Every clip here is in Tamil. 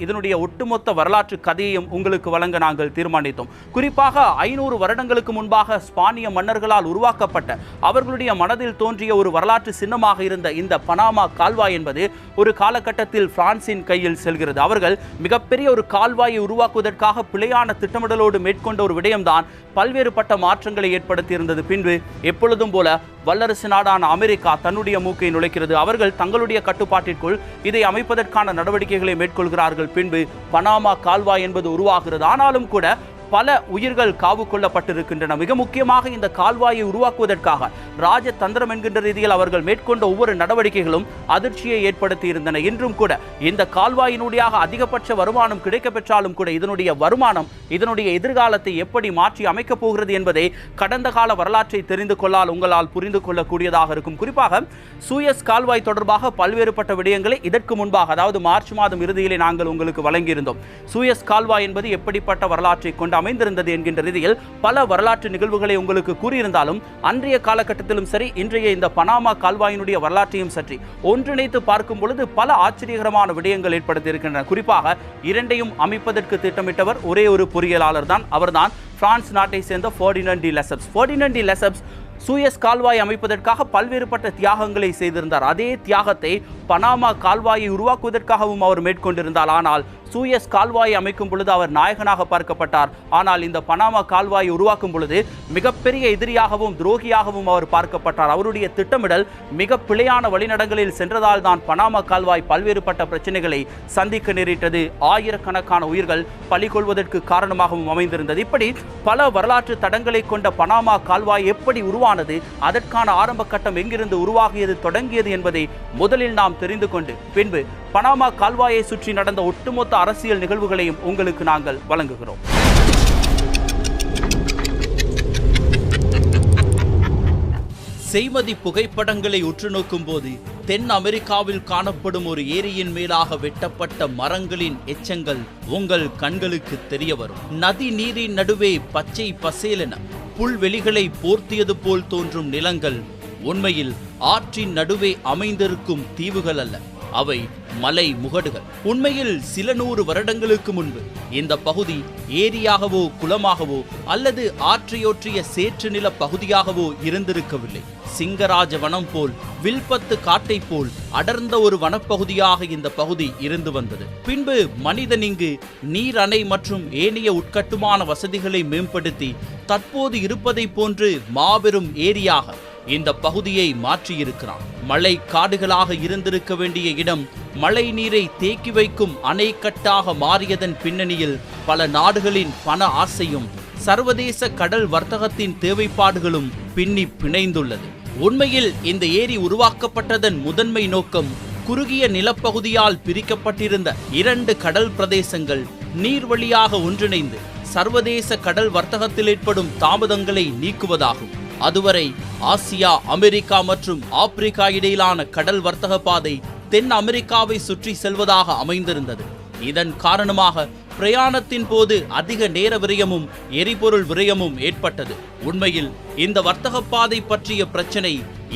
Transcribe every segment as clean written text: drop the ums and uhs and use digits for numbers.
இதனுடைய ஒட்டுமொத்த வரலாற்று கதையையும் உங்களுக்கு வழங்க நாங்கள் தீர்மானித்தோம். குறிப்பாக 500 வருடங்களுக்கு முன்பாக ஸ்பானிய மன்னர்களால் உருவாக்கப்பட்ட அவர்களுடைய மனதில் தோன்றிய ஒரு வரலாற்று சின்னமாக இருந்த இந்த பனாமா கால்வாய் என்பது ஒரு காலகட்டத்தில் பிரான்சின் கையில் செல்கிறது. அவர்கள் மிகப்பெரிய ஒரு கால்வாயை உருவாக்குவதற்காக பிழையான திட்டமிடலோடு மேற்கொண்ட ஒரு விடயம்தான் பல்வேறுபட்ட மாற்றங்களை ஏற்படுத்தி இருந்தது. பின்பு எப்பொழுதும் போல வல்லரசு நாடான அமெரிக்கா தன்னுடைய மூக்கை நுழைக்கிறது. அவர்கள் தங்களுடைய கட்டுப்பாட்டிற்குள் இதை அமைப்பதற்கான நடவடிக்கைகளை மேற்கொள்கிறார்கள். பின்பு பனாமா கால்வாய் என்பது உருவாகிறது. ஆனாலும் கூட பல உயிர்கள் காவு கொள்ளப்பட்டிருக்கின்றன. மிக முக்கியமாக இந்த கால்வாயை உருவாக்குவதற்காக ராஜதந்திரம் என்கின்ற ரீதியில் அவர்கள் மேற்கொண்ட ஒவ்வொரு நடவடிக்கைகளும் அதிர்ச்சியை ஏற்படுத்தி இருந்தன. இன்றும் கூட இந்த கால்வாயினூடாக அதிகபட்ச வருமானம் கிடைக்க பெற்றாலும் கூட இதனுடைய வருமானம் இதனுடைய எதிர்காலத்தை எப்படி மாற்றி அமைக்கப் போகிறது என்பதை கடந்த கால வரலாற்றை தெரிந்து கொள்ளால் உங்களால் புரிந்து கொள்ளக்கூடியதாக இருக்கும். குறிப்பாக சூயஸ் கால்வாய் தொடர்பாக பல்வேறுபட்ட விடயங்களை இதற்கு முன்பாக, அதாவது மார்ச் மாதம் இறுதியிலே நாங்கள் உங்களுக்கு வழங்கியிருந்தோம். சூயஸ் கால்வாய் என்பது எப்படிப்பட்ட வரலாற்றை கொண்டு அமைந்திருந்தது என்கின்ற ரீதியில் பல வரலாற்று நிகழ்வுகளை உங்களுக்கு கூறியிருந்தாலும் அன்றைய காலகட்டத்திலும் சரி, இன்றைய இந்த பனாமா கால்வாயினுடைய வரலாற்றையும் சற்றி ஒன்றிணைத்து பார்க்கும் பொழுது பல ஆச்சரியகரமான விடயங்கள் ஏற்படுத்தி இருக்கின்றன. குறிப்பாக இரண்டையும் அமைப்பதற்கு திட்டமிட்டவர் ஒரே ஒரு பொறியியலாளர் தான். அவர்தான் பிரான்ஸ் நாட்டை சேர்ந்த Ferdinand de Lesseps. Ferdinand de Lesseps Suez கால்வாய் அமைப்பதற்காக பல்வேறுபட்ட தியாகங்களை செய்திருந்தார். அதே தியாகத்தை பனாமா கால்வாயை உருவாக்குவதற்காகவும் அவர் மேற்கொண்டிருந்தார். ஆனால் சூயஸ் கால்வாயை அமைக்கும் பொழுது அவர் நாயகனாக பார்க்கப்பட்டார். ஆனால் இந்த பனாமா கால்வாயை உருவாக்கும் பொழுது மிகப்பெரிய எதிரியாகவும் துரோகியாகவும் அவர் பார்க்கப்பட்டார். அவருடைய திட்டமிடல் மிக பிழையான வழிநடங்களில் சென்றதால் தான் பனாமா கால்வாய் பல்வேறுபட்ட பிரச்சனைகளை சந்திக்க நேரிட்டது. ஆயிரக்கணக்கான உயிர்கள் பலிகொள்வதற்கு காரணமாகவும் அமைந்திருந்தது. இப்படி பல வரலாற்று தடங்களை கொண்ட பனாமா கால்வாய் எப்படி உருவானது, அதற்கான ஆரம்ப கட்டம் எங்கிருந்து உருவாகியது தொடங்கியது என்பதை முதலில் நாம் தெரிந்து கொண்டு பின்பு பனாமா கால்வாயை சுற்றி நடந்த ஒட்டுமொத்த அரசியல் நிகழ்வுகளையும் உங்களுக்கு நாங்கள் வழங்குகிறோம். செய்மதி புகைப்படங்களை உற்று நோக்கும் போது தென் அமெரிக்காவில் காணப்படும் ஒரு ஏரியின் மேலாக வெட்டப்பட்ட மரங்களின் எச்சங்கள் உங்கள் கண்களுக்கு தெரிய வரும். நதி நீரின் நடுவே பச்சை பசேலென புல்வெளிகளை போர்த்தியது போல் தோன்றும் நிலங்கள் உண்மையில் ஆற்றின் நடுவே அமைந்திருக்கும் தீவுகள் அல்ல, அவை மலை முகடுகள். உண்மையில் சில 100 வருடங்களுக்கு முன்பு இந்த பகுதி ஏரியாகவோ குளமாகவோ அல்லது ஆற்றையொற்றிய சேற்று நில பகுதியாகவோ இருந்திருக்கவில்லை. சிங்கராஜ வனம் போல், வில்பத்து காட்டை போல் அடர்ந்த ஒரு வனப்பகுதியாக இந்த பகுதி இருந்து வந்தது. பின்பு மனிதன் இங்கு நீர் அணை மற்றும் ஏனைய உட்கட்டுமான வசதிகளை மேம்படுத்தி தற்போது இருப்பதை போன்று மாபெரும் ஏரியாக இந்த பகுதியை மாற்றியிருக்கிறான். மழை காடுகளாக இருந்திருக்க வேண்டிய இடம் மழை நீரை தேக்கி வைக்கும் அணைக்கட்டாக மாறியதன் பின்னணியில் பல நாடுகளின் பண ஆசையும் சர்வதேச கடல் வர்த்தகத்தின் தேவைப்பாடுகளும் பின்னி பிணைந்துள்ளது. உண்மையில் இந்த ஏரி உருவாக்கப்பட்டதன் முதன்மை நோக்கம் குறுகிய நிலப்பகுதியால் பிரிக்கப்பட்டிருந்த 2 கடல் பிரதேசங்கள் நீர் வழியாக ஒன்றிணைந்து சர்வதேச கடல் வர்த்தகத்தில் ஏற்படும் தாமதங்களை நீக்குவதாகும். அதுவரை ஆசியா, அமெரிக்கா மற்றும் ஆப்பிரிக்கா இடையிலான கடல் வர்த்தக பாதை தென் அமெரிக்காவை சுற்றி செல்வதாக அமைந்திருந்தது. இதன் காரணமாக பிரயாணத்தின் போது அதிக நேர விரயமும் எரிபொருள் விரயமும் ஏற்பட்டது. உண்மையில் இந்த வர்த்தக பாதை பற்றிய பிரச்சனை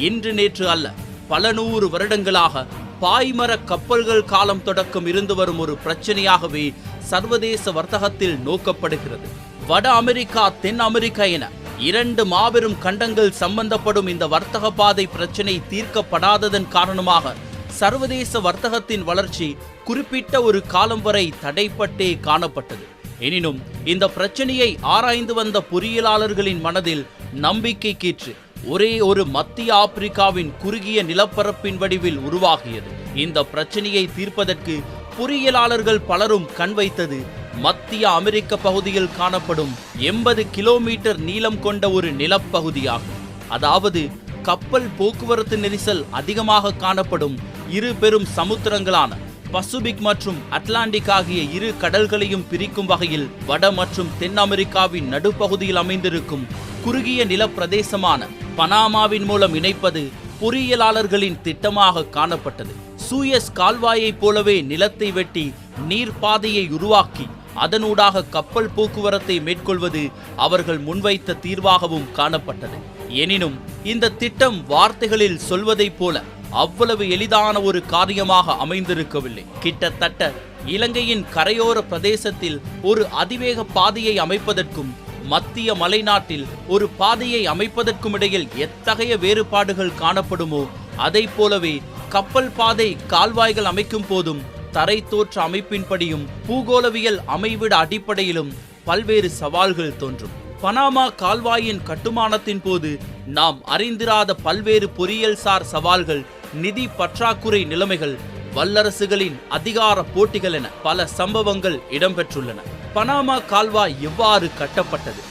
இன்று நேற்று அல்ல, பல 100 வருடங்களாக பாய்மர கப்பல்கள் காலம் தொடக்கம் இருந்து வரும் ஒரு பிரச்சனையாகவே சர்வதேச வர்த்தகத்தில் நோக்கப்படுகிறது. வட அமெரிக்கா, தென் அமெரிக்கா என 2 மாபெரும் கண்டங்கள் சம்பந்தப்படும் இந்த வர்த்தக பாதை பிரச்சனை தீர்க்கப்படாததன் காரணமாக சர்வதேச வர்த்தகத்தின் வளர்ச்சி குறிப்பிட்ட ஒரு காலம் வரை தடைப்பட்டே காணப்பட்டது. எனினும் இந்த பிரச்சனையை ஆராய்ந்து வந்த பொறியியலாளர்களின் மனதில் நம்பிக்கை கீற்று ஒரே ஒரு மத்திய ஆப்பிரிக்காவின் குறுகிய நிலப்பரப்பின் வடிவில் உருவாகியது. இந்த பிரச்சனையை தீர்ப்பதற்கு பொறியியலாளர்கள் பலரும் கண் வைத்தது மத்திய அமெரிக்க பகுதியில் காணப்படும் 80 கிலோமீட்டர் நீளம் கொண்ட ஒரு நிலப்பகுதியாகும். அதாவது கப்பல் போக்குவரத்து நெரிசல் அதிகமாக காணப்படும் 2 பெரும் சமுத்திரங்களான பசிபிக் மற்றும் அட்லாண்டிக் ஆகிய 2 கடல்களையும் பிரிக்கும் வகையில் வட மற்றும் தென் அமெரிக்காவின் நடுப்பகுதியில் அமைந்திருக்கும் குறுகிய நிலப்பிரதேசமான பனாமாவின் மூலம் இணைப்பது பொறியியலாளர்களின் திட்டமாக காணப்பட்டது. சூயஸ் கால்வாயைப் போலவே நிலத்தை வெட்டி நீர்ப்பாதையை உருவாக்கி அதனூடாக கப்பல் போக்குவரத்தை மேற்கொள்வது அவர்கள் முன்வைத்த தீர்வாகவும் காணப்பட்டது. எனினும் இந்த திட்டம் வார்த்தைகளில் சொல்வதைப் போல அவ்வளவு எளிதான ஒரு காரியமாக அமைந்திருக்கவில்லை. கிட்டத்தட்ட இலங்கையின் கரையோர பிரதேசத்தில் ஒரு அதிவேக பாதையை அமைப்பதற்கும் மத்திய மலைநாட்டில் ஒரு பாதையை அமைப்பதற்கும் இடையில் எத்தகைய வேறுபாடுகள் காணப்படுமோ அதை போலவே கப்பல் பாதை கால்வாய்கள் அமைக்கும் போதும் தரை தோற்ற அமைப்பின்படியும் பூகோளவியல் அமைவிட அடிப்படையிலும் பல்வேறு சவால்கள் தோன்றும். பனாமா கால்வாயின் கட்டுமானத்தின் போது நாம் அறிந்திராத பல்வேறு பொறியியல்சார் சவால்கள், நிதி பற்றாக்குறை நிலைமைகள், வல்லரசுகளின் அதிகார போட்டிகள் என பல சம்பவங்கள் இடம்பெற்றுள்ளன. பனாமா கால்வாய் எவ்வாறு கட்டப்பட்டது,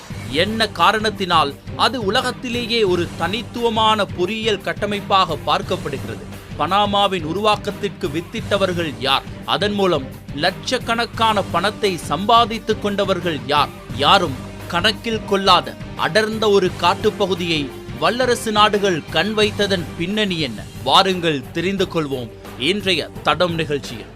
என்ன காரணத்தினால் அது உலகத்திலேயே ஒரு தனித்துவமான பொறியியல் கட்டமைப்பாக பார்க்கப்படுகிறது, பனாமாவின் உருவாக்கத்திற்கு வித்திட்டவர்கள் யார், அதன் மூலம் லட்சக்கணக்கான பணத்தை சம்பாதித்துக் கொண்டவர்கள் யார், யாரும் கணக்கில் கொள்ளாத அடர்ந்த ஒரு காட்டுப்பகுதியை வல்லரசு நாடுகள் கண் வைத்ததன் பின்னணி என்ன, வாருங்கள் தெரிந்து கொள்வோம் இன்றைய தடம் நிகழ்ச்சியில்.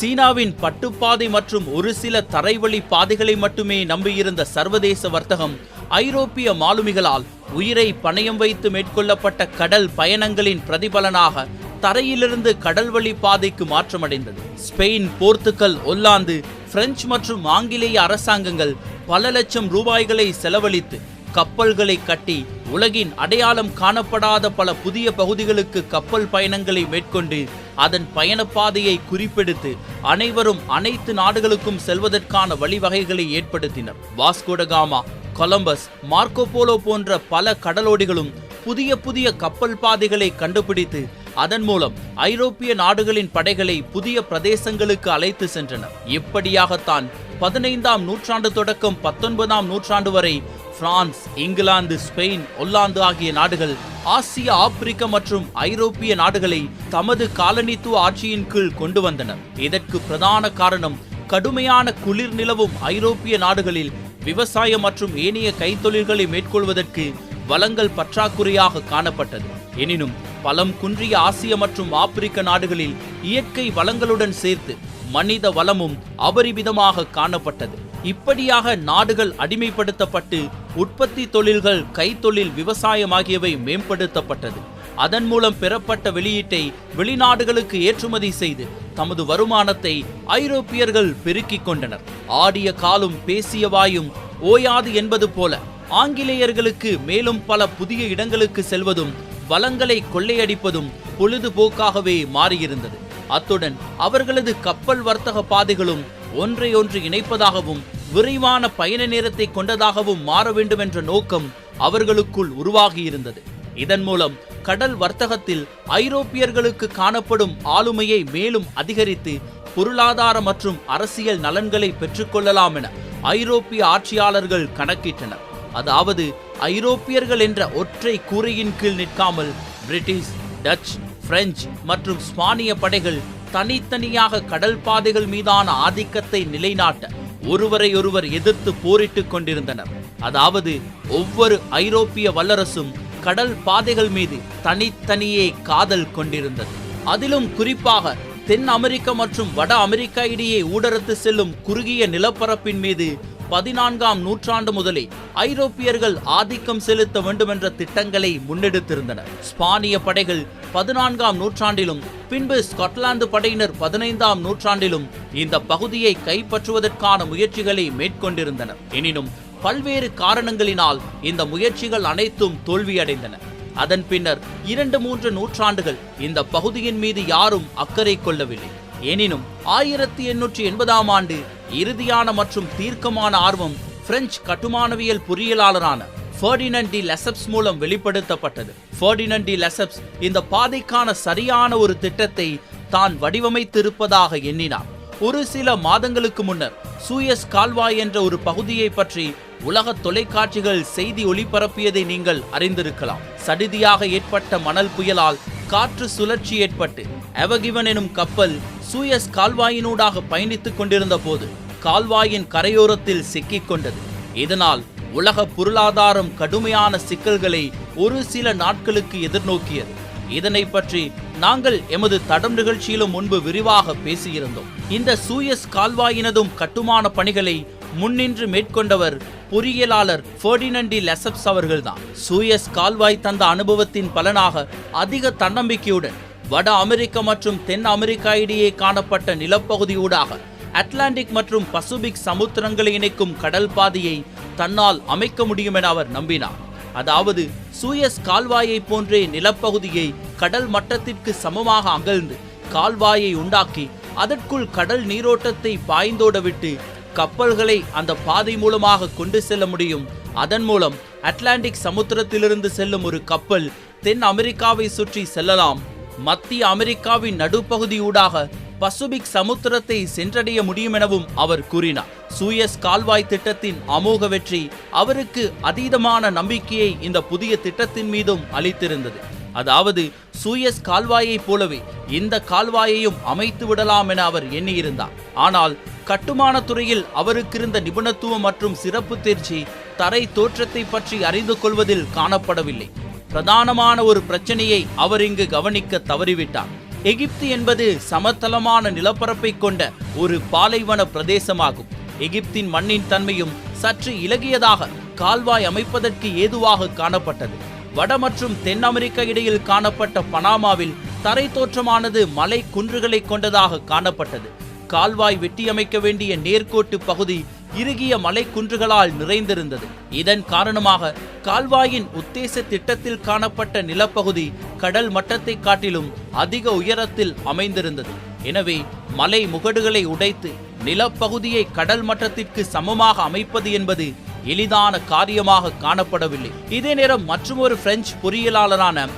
சீனாவின் பட்டுப்பாதை மற்றும் ஒரு சில தரைவழி பாதைகளை மட்டுமே நம்பியிருந்த சர்வதேச வர்த்தகம் ஐரோப்பிய மாலுமிகளால் உயிரை பணயம் வைத்து மேற்கொள்ளப்பட்ட கடல் பயணங்களின் பிரதிபலனாக தரையிலிருந்து கடல்வழி பாதைக்கு மாற்றமடைந்தது. ஸ்பெயின், போர்த்துகல், ஒல்லாந்து, பிரெஞ்சு மற்றும் ஆங்கிலேய அரசாங்கங்கள் பல லட்சம் ரூபாய்களை செலவழித்து கப்பல்களை கட்டி உலகின் அடையாளம் காணப்படாத பல புதிய பகுதிகளுக்கு கப்பல் பயணங்களை மேற்கொண்டு அதன் பயணப்பாதையை குறிப்பெடுத்து அனைவரும் அனைத்து நாடுகளுக்கும் செல்வதற்கான வழிவகைகளை ஏற்படுத்தினர். வாஸ்கோ ட காமா, கொலம்பஸ், மார்க்கோ போலோ போன்ற பல கடலோடிகளும் புதிய புதிய கப்பல் பாதைகளை கண்டுபிடித்து அதன் மூலம் ஐரோப்பிய நாடுகளின் படைகளை புதிய பிரதேசங்களுக்கு அழைத்து சென்றனர். இப்படியாகத்தான் 15ஆம் நூற்றாண்டு தொடக்கம் 19ஆம் நூற்றாண்டு வரை பிரான்ஸ், இங்கிலாந்து, ஸ்பெயின், ஒல்லாந்து ஆகிய நாடுகள் ஆசிய, ஆப்பிரிக்க மற்றும் ஐரோப்பிய நாடுகளை தமது காலனித்துவ ஆட்சியின் கீழ் கொண்டு வந்தனர். இதற்கு பிரதான காரணம் கடுமையான குளிர் நிலவும் ஐரோப்பிய நாடுகளில் விவசாயம் மற்றும் ஏனைய கைத்தொழில்களை மேற்கொள்வதற்கு வளங்கள் பற்றாக்குறையாக காணப்பட்டது. எனினும் பலம் குன்றிய ஆசிய மற்றும் ஆப்பிரிக்க நாடுகளில் இயற்கை வளங்களுடன் சேர்த்து மனித வளமும் அபரிமிதமாக காணப்பட்டது. இப்படியாக நாடுகள் அடிமைப்படுத்தப்பட்டு உற்பத்தி தொழில்கள், கைத்தொழில், விவசாயம் ஆகியவை மேம்படுத்தப்பட்டது. அதன் மூலம் பெறப்பட்ட வெளியீட்டை வெளிநாடுகளுக்கு ஏற்றுமதி செய்து தமது வருமானத்தை ஐரோப்பியர்கள் பெருக்கிக் கொண்டனர். ஆடிய காலும் பேசிய வாயும் ஓயாது என்பது போல ஆங்கிலேயர்களுக்கு மேலும் பல புதிய இடங்களுக்கு செல்வதும் வளங்களை கொள்ளையடிப்பதும் பொழுதுபோக்காகவே மாறியிருந்தது. அத்துடன் அவர்களது கப்பல் வர்த்தக பாதைகளும் ஒன்றையொன்று இணைப்பதாகவும் விரைவான பயண நேரத்தை கொண்டதாகவும் மாற வேண்டும் என்ற நோக்கம் அவர்களுக்குள் உருவாகியிருந்தது. இதன் மூலம் கடல் வர்த்தகத்தில் ஐரோப்பியர்களுக்கு காணப்படும் ஆளுமையை மேலும் அதிகரித்து பொருளாதார மற்றும் அரசியல் நலன்களை பெற்றுக்கொள்ளலாம் என ஐரோப்பிய ஆட்சியாளர்கள் கணக்கிட்டனர். அதாவது ஐரோப்பியர்கள் என்ற ஒற்றை கூரையின் கீழ் நிற்காமல் பிரிட்டிஷ், டச், பிரெஞ்சு மற்றும் ஸ்பானிய படைகள் தனித்தனியாக கடல் பாதைகள் மீதான ஆதிக்கத்தை நிலைநாட்ட ஒருவரையொருவர் எதிர்த்து போரிட்டுக் கொண்டிருந்தனர். அதாவது ஒவ்வொரு ஐரோப்பிய வல்லரசும் கடல் பாதைகள் மீது தனித்தனியே காதல் கொண்டிருந்தது. அதிலும் குறிப்பாக தென் அமெரிக்கா மற்றும் வட அமெரிக்கா இடையே ஊடறுத்து செல்லும் குறுகிய நிலப்பரப்பின் மீது 14ஆம் நூற்றாண்டு முதலே ஐரோப்பியர்கள் ஆதிக்கம் செலுத்த வேண்டும் என்ற திட்டங்களை முன்னெடுத்திருந்தனர். ஸ்பானிய படைகள் 14ஆம் நூற்றாண்டிலும் பின்பு ஸ்காட்லாந்து படையினர் 15ஆம் நூற்றாண்டிலும் இந்த பகுதியை கைப்பற்றுவதற்கான முயற்சிகளை மேற்கொண்டிருந்தனர். எனினும் பல்வேறு காரணங்களினால் இந்த முயற்சிகள் அனைத்தும் தோல்வியடைந்தன. அதன் பின்னர் 2-3 நூற்றாண்டுகள் இந்த பகுதியின் மீது யாரும் அக்கறை கொள்ளவில்லை. எனினும் 1880ஆம் ஆண்டு இறுதியான மற்றும் தீர்க்கமான ஆர்வம் பிரெஞ்சு கட்டுமானவியல் பொறியியலாளரான ஃபெர்டினண்ட் டி லெசப்ஸ் மூலம் வெளிப்படுத்தப்பட்டது. ஃபெர்டினண்ட் டி லெசப்ஸ் இந்த பாதைக்கான சரியான ஒரு திட்டத்தை தான் வடிவமைத்திருப்பதாக எண்ணினார். ஒரு சில மாதங்களுக்கு முன்னர் சூயஸ் கால்வாய் என்ற ஒரு பகுதியை பற்றி உலக தொலைக்காட்சிகள் செய்தி ஒளிபரப்பியதை நீங்கள் அறிந்திருக்கலாம். சடிதியாக ஏற்பட்ட மணல் புயலால் காற்று சுழற்சி ஏற்பட்டு எவகிவன் எனும் கப்பல் சூயஸ் கால்வாயினூடாக பயணித்துக் கொண்டிருந்த போது கால்வாயின் கரையோரத்தில் சிக்கிக் கொண்டது. இதனால் உலக பொருளாதாரம் கடுமையான சிக்கல்களை ஒரு சில நாட்களுக்கு எதிர்நோக்கியது. இதனை பற்றி நாங்கள் எமது தடம் நிகழ்ச்சியிலும் முன்பு விரிவாக பேசியிருந்தோம். இந்த சூயஸ் கால்வாயினதும் கட்டுமான பணிகளை முன்னின்று மேற்கொண்டவர் பொறியியலாளர் ஃபெர்டினண்ட் டி லெசப்ஸ் அவர்கள்தான். சூயஸ் கால்வாய் தந்த அனுபவத்தின் பலனாக அதிக தன்னம்பிக்கையுடன் வட அமெரிக்கா மற்றும் தென் அமெரிக்கா இடையே காணப்பட்ட நிலப்பகுதியூடாக அட்லாண்டிக் மற்றும் பசிபிக் சமுத்திரங்களை இணைக்கும் கடல் பாதையை தன்னால் அமைக்க முடியும் என அவர் நம்பினார். அதாவது சூயஸ் கால்வாயை போன்றே நிலப்பகுதியை கடல் மட்டத்திற்கு சமமாக அகழ்ந்து கால்வாயை உண்டாக்கி அதற்குள் கடல் நீரோட்டத்தை பாய்ந்தோட விட்டு கப்பல்களை அந்த பாதை மூலமாக கொண்டு செல்ல முடியும். அதன் மூலம் அட்லாண்டிக் சமுத்திரத்திலிருந்து செல்லும் ஒரு கப்பல் தென் அமெரிக்காவை சுற்றி செல்லலாம். மத்திய அமெரிக்காவின் நடுப்பகுதியூடாக பசிபிக் சமுத்திரத்தை சென்றடைய முடியும் எனவும் அவர் கூறினார். சூயஸ் கால்வாய் திட்டத்தின் அமோக வெற்றி அவருக்கு அதீதமான நம்பிக்கையை இந்த புதிய திட்டத்தின் மீதும் அளித்திருந்தது. அதாவது சூயஸ் கால்வாயை போலவே இந்த கால்வாயையும் அமைத்து விடலாம் என அவர் எண்ணியிருந்தார். ஆனால் கட்டுமான துறையில் அவருக்கு இருந்த நிபுணத்துவம் மற்றும் சிறப்பு தேர்ச்சி தரை தோற்றத்தை பற்றி அறிந்து கொள்வதில் காணப்படவில்லை. பிரதானமான ஒரு பிரச்சனையை அவர் இங்கு கவனிக்க தவறிவிட்டார். எகிப்து என்பது சமதளமான நிலப்பரப்பை கொண்ட ஒரு பாலைவன பிரதேசமாகும். எகிப்தின் மண்ணின் தன்மையும் சற்று இலகியதாக கால்வாய் அமைப்பதற்கு ஏதுவாக காணப்பட்டது. வட மற்றும் தென் அமெரிக்கா இடையில் காணப்பட்ட பனாமாவில் தரை தோற்றமானது மலை குன்றுகளை கொண்டதாக காணப்பட்டது. கால்வாய் வெட்டியமைக்க வேண்டிய நேர்கோட்டு பகுதி இறுகிய மலை குன்றுகளால் நிறைந்திருந்தது. இதன் காரணமாக கால்வாயின் உத்தேச திட்டத்தில் காணப்பட்ட நிலப்பகுதி கடல் மட்டத்தை காட்டிலும் அதிக உயரத்தில் அமைந்திருந்தது. எனவே மலை முகடுகளை உடைத்து நிலப்பகுதியை கடல் மட்டத்திற்கு சமமாக அமைப்பது என்பது எளிதான காரியமாக காணப்படவில்லை. இதே நேரம் மற்றொரு பிரெஞ்சு பொறியியலாளரான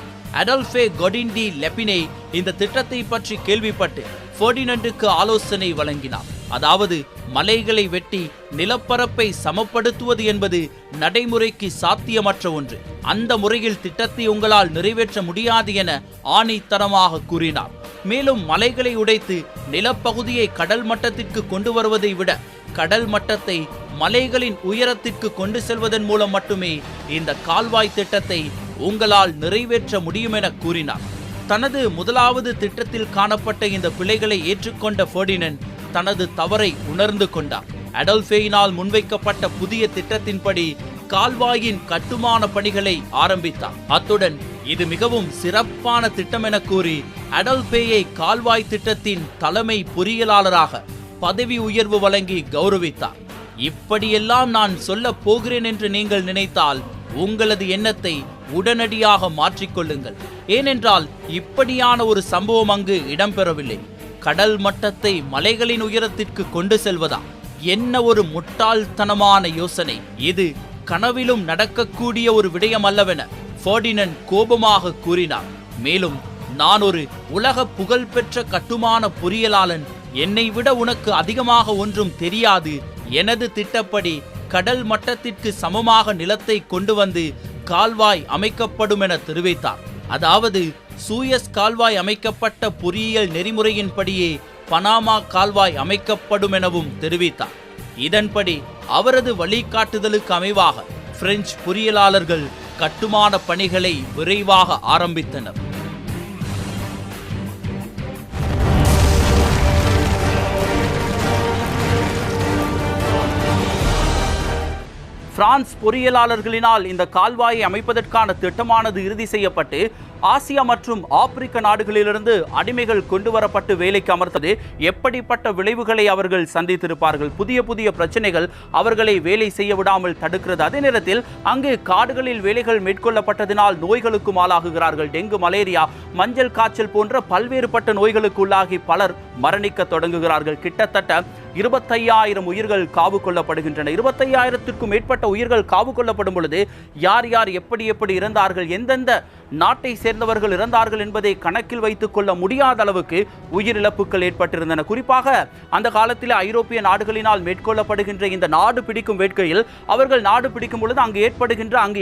அடல்ஃபே கொடின் டி லெபினே இந்த திட்டத்தை பற்றி கேள்விப்பட்டு ஃபெர்டினண்டுக்கு ஆலோசனை வழங்கினார். அதாவது மலைகளை வெட்டி நிலப்பரப்பை சமப்படுத்துவது என்பது நடைமுறைக்கு சாத்தியமற்ற ஒன்று. அந்த முறையில் திட்டத்தை உங்களால் நிறைவேற்ற முடியாது என ஆணித்தரமாக கூறினார். மேலும் மலைகளை உடைத்து நிலப்பகுதியை கடல் மட்டத்திற்கு கொண்டு வருவதை விட கடல் மட்டத்தை மலைகளின் உயரத்திற்கு கொண்டு செல்வதன் மூலம் மட்டுமே இந்த கால்வாய் திட்டத்தை உங்களால் நிறைவேற்ற முடியும் என கூறினார். தனது முதலாவது திட்டத்தில் காணப்பட்ட இந்த பிழைகளை ஏற்றுக்கொண்ட ஃபெர்டினண்ட் தனது தவறை உணர்ந்து கொண்டார். அடல்ஃபேயினால் முன்வைக்கப்பட்ட புதிய திட்டத்தின்படி கால்வாயின் கட்டுமான பணிகளை ஆரம்பித்தார். அத்துடன் இது மிகவும் சிறப்பான திட்டம் என கூறி அடல்ஃபேயை கால்வாய் திட்டத்தின் தலைமை பொறியியலாளராக பதவி உயர்வு வழங்கி கௌரவித்தார். இப்படியெல்லாம் நான் சொல்ல போகிறேன் என்று நீங்கள் நினைத்தால் உங்களது எண்ணத்தை உடனடியாக மாற்றிக்கொள்ளுங்கள். ஏனென்றால் இப்படியான ஒரு சம்பவம் அங்கு இடம்பெறவில்லை. கடல் மட்டத்தை மலைகளின் உயரத்திற்கு கொண்டு செல்வதா? என்ன ஒரு முட்டாள்தனமான யோசனை! இது கனவிலும் நடக்கக்கூடிய ஒரு விடயம் அல்லவென ஃபெர்டினண்ட் கோபமாக கூறினார். மேலும் நான் ஒரு உலக புகழ்பெற்ற கட்டுமான பொறியியலாளன், என்னை விட உனக்கு அதிகமாக ஒன்றும் தெரியாது. எனது திட்டப்படி கடல் மட்டத்திற்கு சமமாக நிலத்தை கொண்டு வந்து கால்வாய் அமைக்கப்படும் என தெரிவித்தார். அதாவது சூயஸ் கால்வாய் அமைக்கப்பட்ட பொறியியல் நெறிமுறையின்படியே பனாமா கால்வாய் அமைக்கப்படும் எனவும் தெரிவித்தார். இதன்படி அவரது வழிகாட்டுதலுக்கு அமைவாக பிரெஞ்சு பொறியியலாளர்கள் கட்டுமான பணிகளை விரைவாக ஆரம்பித்தனர். பிரான்ஸ் பொறியியலாளர்களினால் இந்த கால்வாயை அமைப்பதற்கான திட்டமானது இறுதி செய்யப்பட்டு ஆசியா மற்றும் ஆப்பிரிக்க நாடுகளிலிருந்து அடிமைகள் கொண்டு வரப்பட்டு வேலைக்கு அமர்த்தது எப்படிப்பட்ட விளைவுகளை அவர்கள் சந்தித்திருப்பார்கள். புதிய புதிய பிரச்சனைகள் அவர்களை வேலை செய்ய விடாமல் தடுக்கிறது. அதே நேரத்தில் அங்கு காடுகளில் வேலைகள் மேற்கொள்ளப்பட்டதினால் நோய்களுக்கும் ஆளாகுகிறார்கள். டெங்கு, மலேரியா, மஞ்சள் காய்ச்சல் போன்ற பல்வேறுபட்ட நோய்களுக்கு உள்ளாகி பலர் மரணிக்க தொடங்குகிறார்கள். கிட்டத்தட்ட 25,000 உயிர்கள் காவு கொள்ளப்படுகின்றன. 25,000க்கும் மேற்பட்ட உயிர்கள் காவு கொள்ளப்படும் பொழுது யார் யார் எப்படி எப்படி இறந்தார்கள், எந்தெந்த நாட்டை சேர்ந்தவர்கள் இறந்தார்கள் என்பதை கணக்கில் வைத்துக் கொள்ள முடியாத அளவுக்கு உயிரிழப்புகள் ஏற்பட்டிருந்தன. குறிப்பாக அந்த காலத்தில் ஐரோப்பிய நாடுகளினால் மேற்கொள்ளப்படுகின்ற இந்த நாடு பிடிக்கும் வேட்கையில் அவர்கள் நாடு பிடிக்கும் பொழுது அங்கு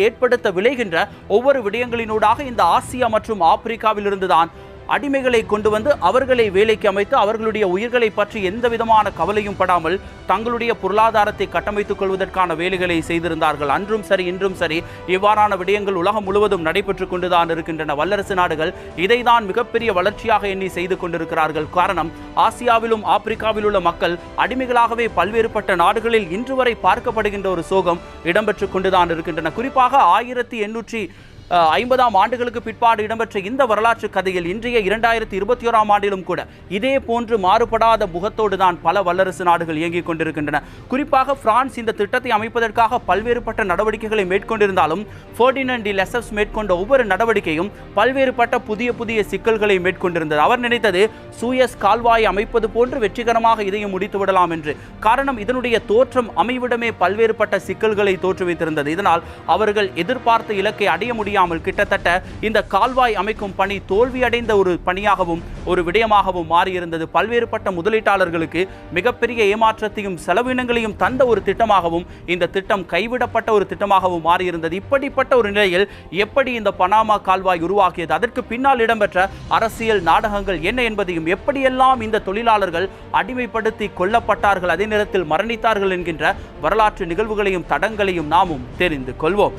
ஏற்படுத்த விளைகின்ற ஒவ்வொரு விடயங்களினூடாக இந்த ஆசியா மற்றும் ஆப்பிரிக்காவில் இருந்துதான் அடிமைகளை கொண்டு வந்து அவர்களை வேலைக்கு அமைத்து அவர்களுடைய உயிர்களை பற்றி எந்த விதமான கவலையும் படாமல் தங்களுடைய பொருளாதாரத்தை கட்டமைத்துக் கொள்வதற்கான வேலைகளை செய்திருந்தார்கள். அன்றும் சரி இன்றும் சரி இவ்வாறான விடயங்கள் உலகம் முழுவதும் நடைபெற்றுக் கொண்டுதான் இருக்கின்றன. வல்லரசு நாடுகள் இதைதான் மிகப்பெரிய வளர்ச்சியாக எண்ணி செய்து கொண்டிருக்கிறார்கள். காரணம், ஆசியாவிலும் ஆப்பிரிக்காவில் உள்ள மக்கள் அடிமைகளாகவே பல்வேறுபட்ட நாடுகளில் இன்று வரை பார்க்கப்படுகின்ற ஒரு சோகம் இடம்பெற்றுக் கொண்டுதான் இருக்கின்றன. குறிப்பாக 1850ஆம் ஆண்டுகளுக்கு பிற்பாடு இடம்பெற்ற இந்த வரலாற்று கதையில் இன்றைய 2021ஆம் ஆண்டிலும் கூட இதே போன்று மாறுபடாத முகத்தோடு தான் பல வல்லரசு நாடுகள் இயங்கிக் கொண்டிருக்கின்றன. குறிப்பாக பிரான்ஸ் இந்த திட்டத்தை அமைப்பதற்காக பல்வேறுபட்ட நடவடிக்கைகளை மேற்கொண்டிருந்தாலும் ஃபெர்டினண்ட் டி லெசப்ஸ் மேற்கொண்ட ஒவ்வொரு நடவடிக்கையும் பல்வேறுபட்ட புதிய சிக்கல்களை மேற்கொண்டிருந்தது. அவர் நினைத்தது சூயஸ் கால்வாய் அமைப்பது போன்று வெற்றிகரமாக இதையும் முடித்து விடலாம் என்று. காரணம், இதனுடைய தோற்றம் அமைவிடமே பல்வேறுபட்ட சிக்கல்களை தோற்றுவித்திருந்தது. இதனால் அவர்கள் எதிர்பார்த்த இலக்கை அடைய முடியாமல் கிட்டத்தட்ட இந்த கால்வாய் அமைக்கும் பணி தோல்வியடைந்த ஒரு பணியாகவும் ஒரு விடயமாகவும் மாறியிருந்தது. பல்வேறுபட்ட முதலீட்டாளர்களுக்கு மிகப்பெரிய ஏமாற்றத்தையும் செலவினங்களையும் தந்த ஒரு திட்டமாகவும் இந்த திட்டம் கைவிடப்பட்ட ஒரு திட்டமாகவும் மாறியிருந்தது. இப்படிப்பட்ட ஒரு நிலையில் எப்படி இந்த பனாமா கால்வாய் உருவாக்கியது, அதற்கு பின்னால் இடம்பெற்ற அரசியல் நாடகங்கள் என்ன என்பதையும், எப்படியெல்லாம் இந்த தொழிலாளர்கள் அடிமைப்படுத்தி கொல்லப்பட்டார்கள், அதே நேரத்தில் மரணித்தார்கள் என்கின்ற வரலாற்று நிகழ்வுகளையும் தடங்களையும் நாமும் தெரிந்து கொள்வோம்.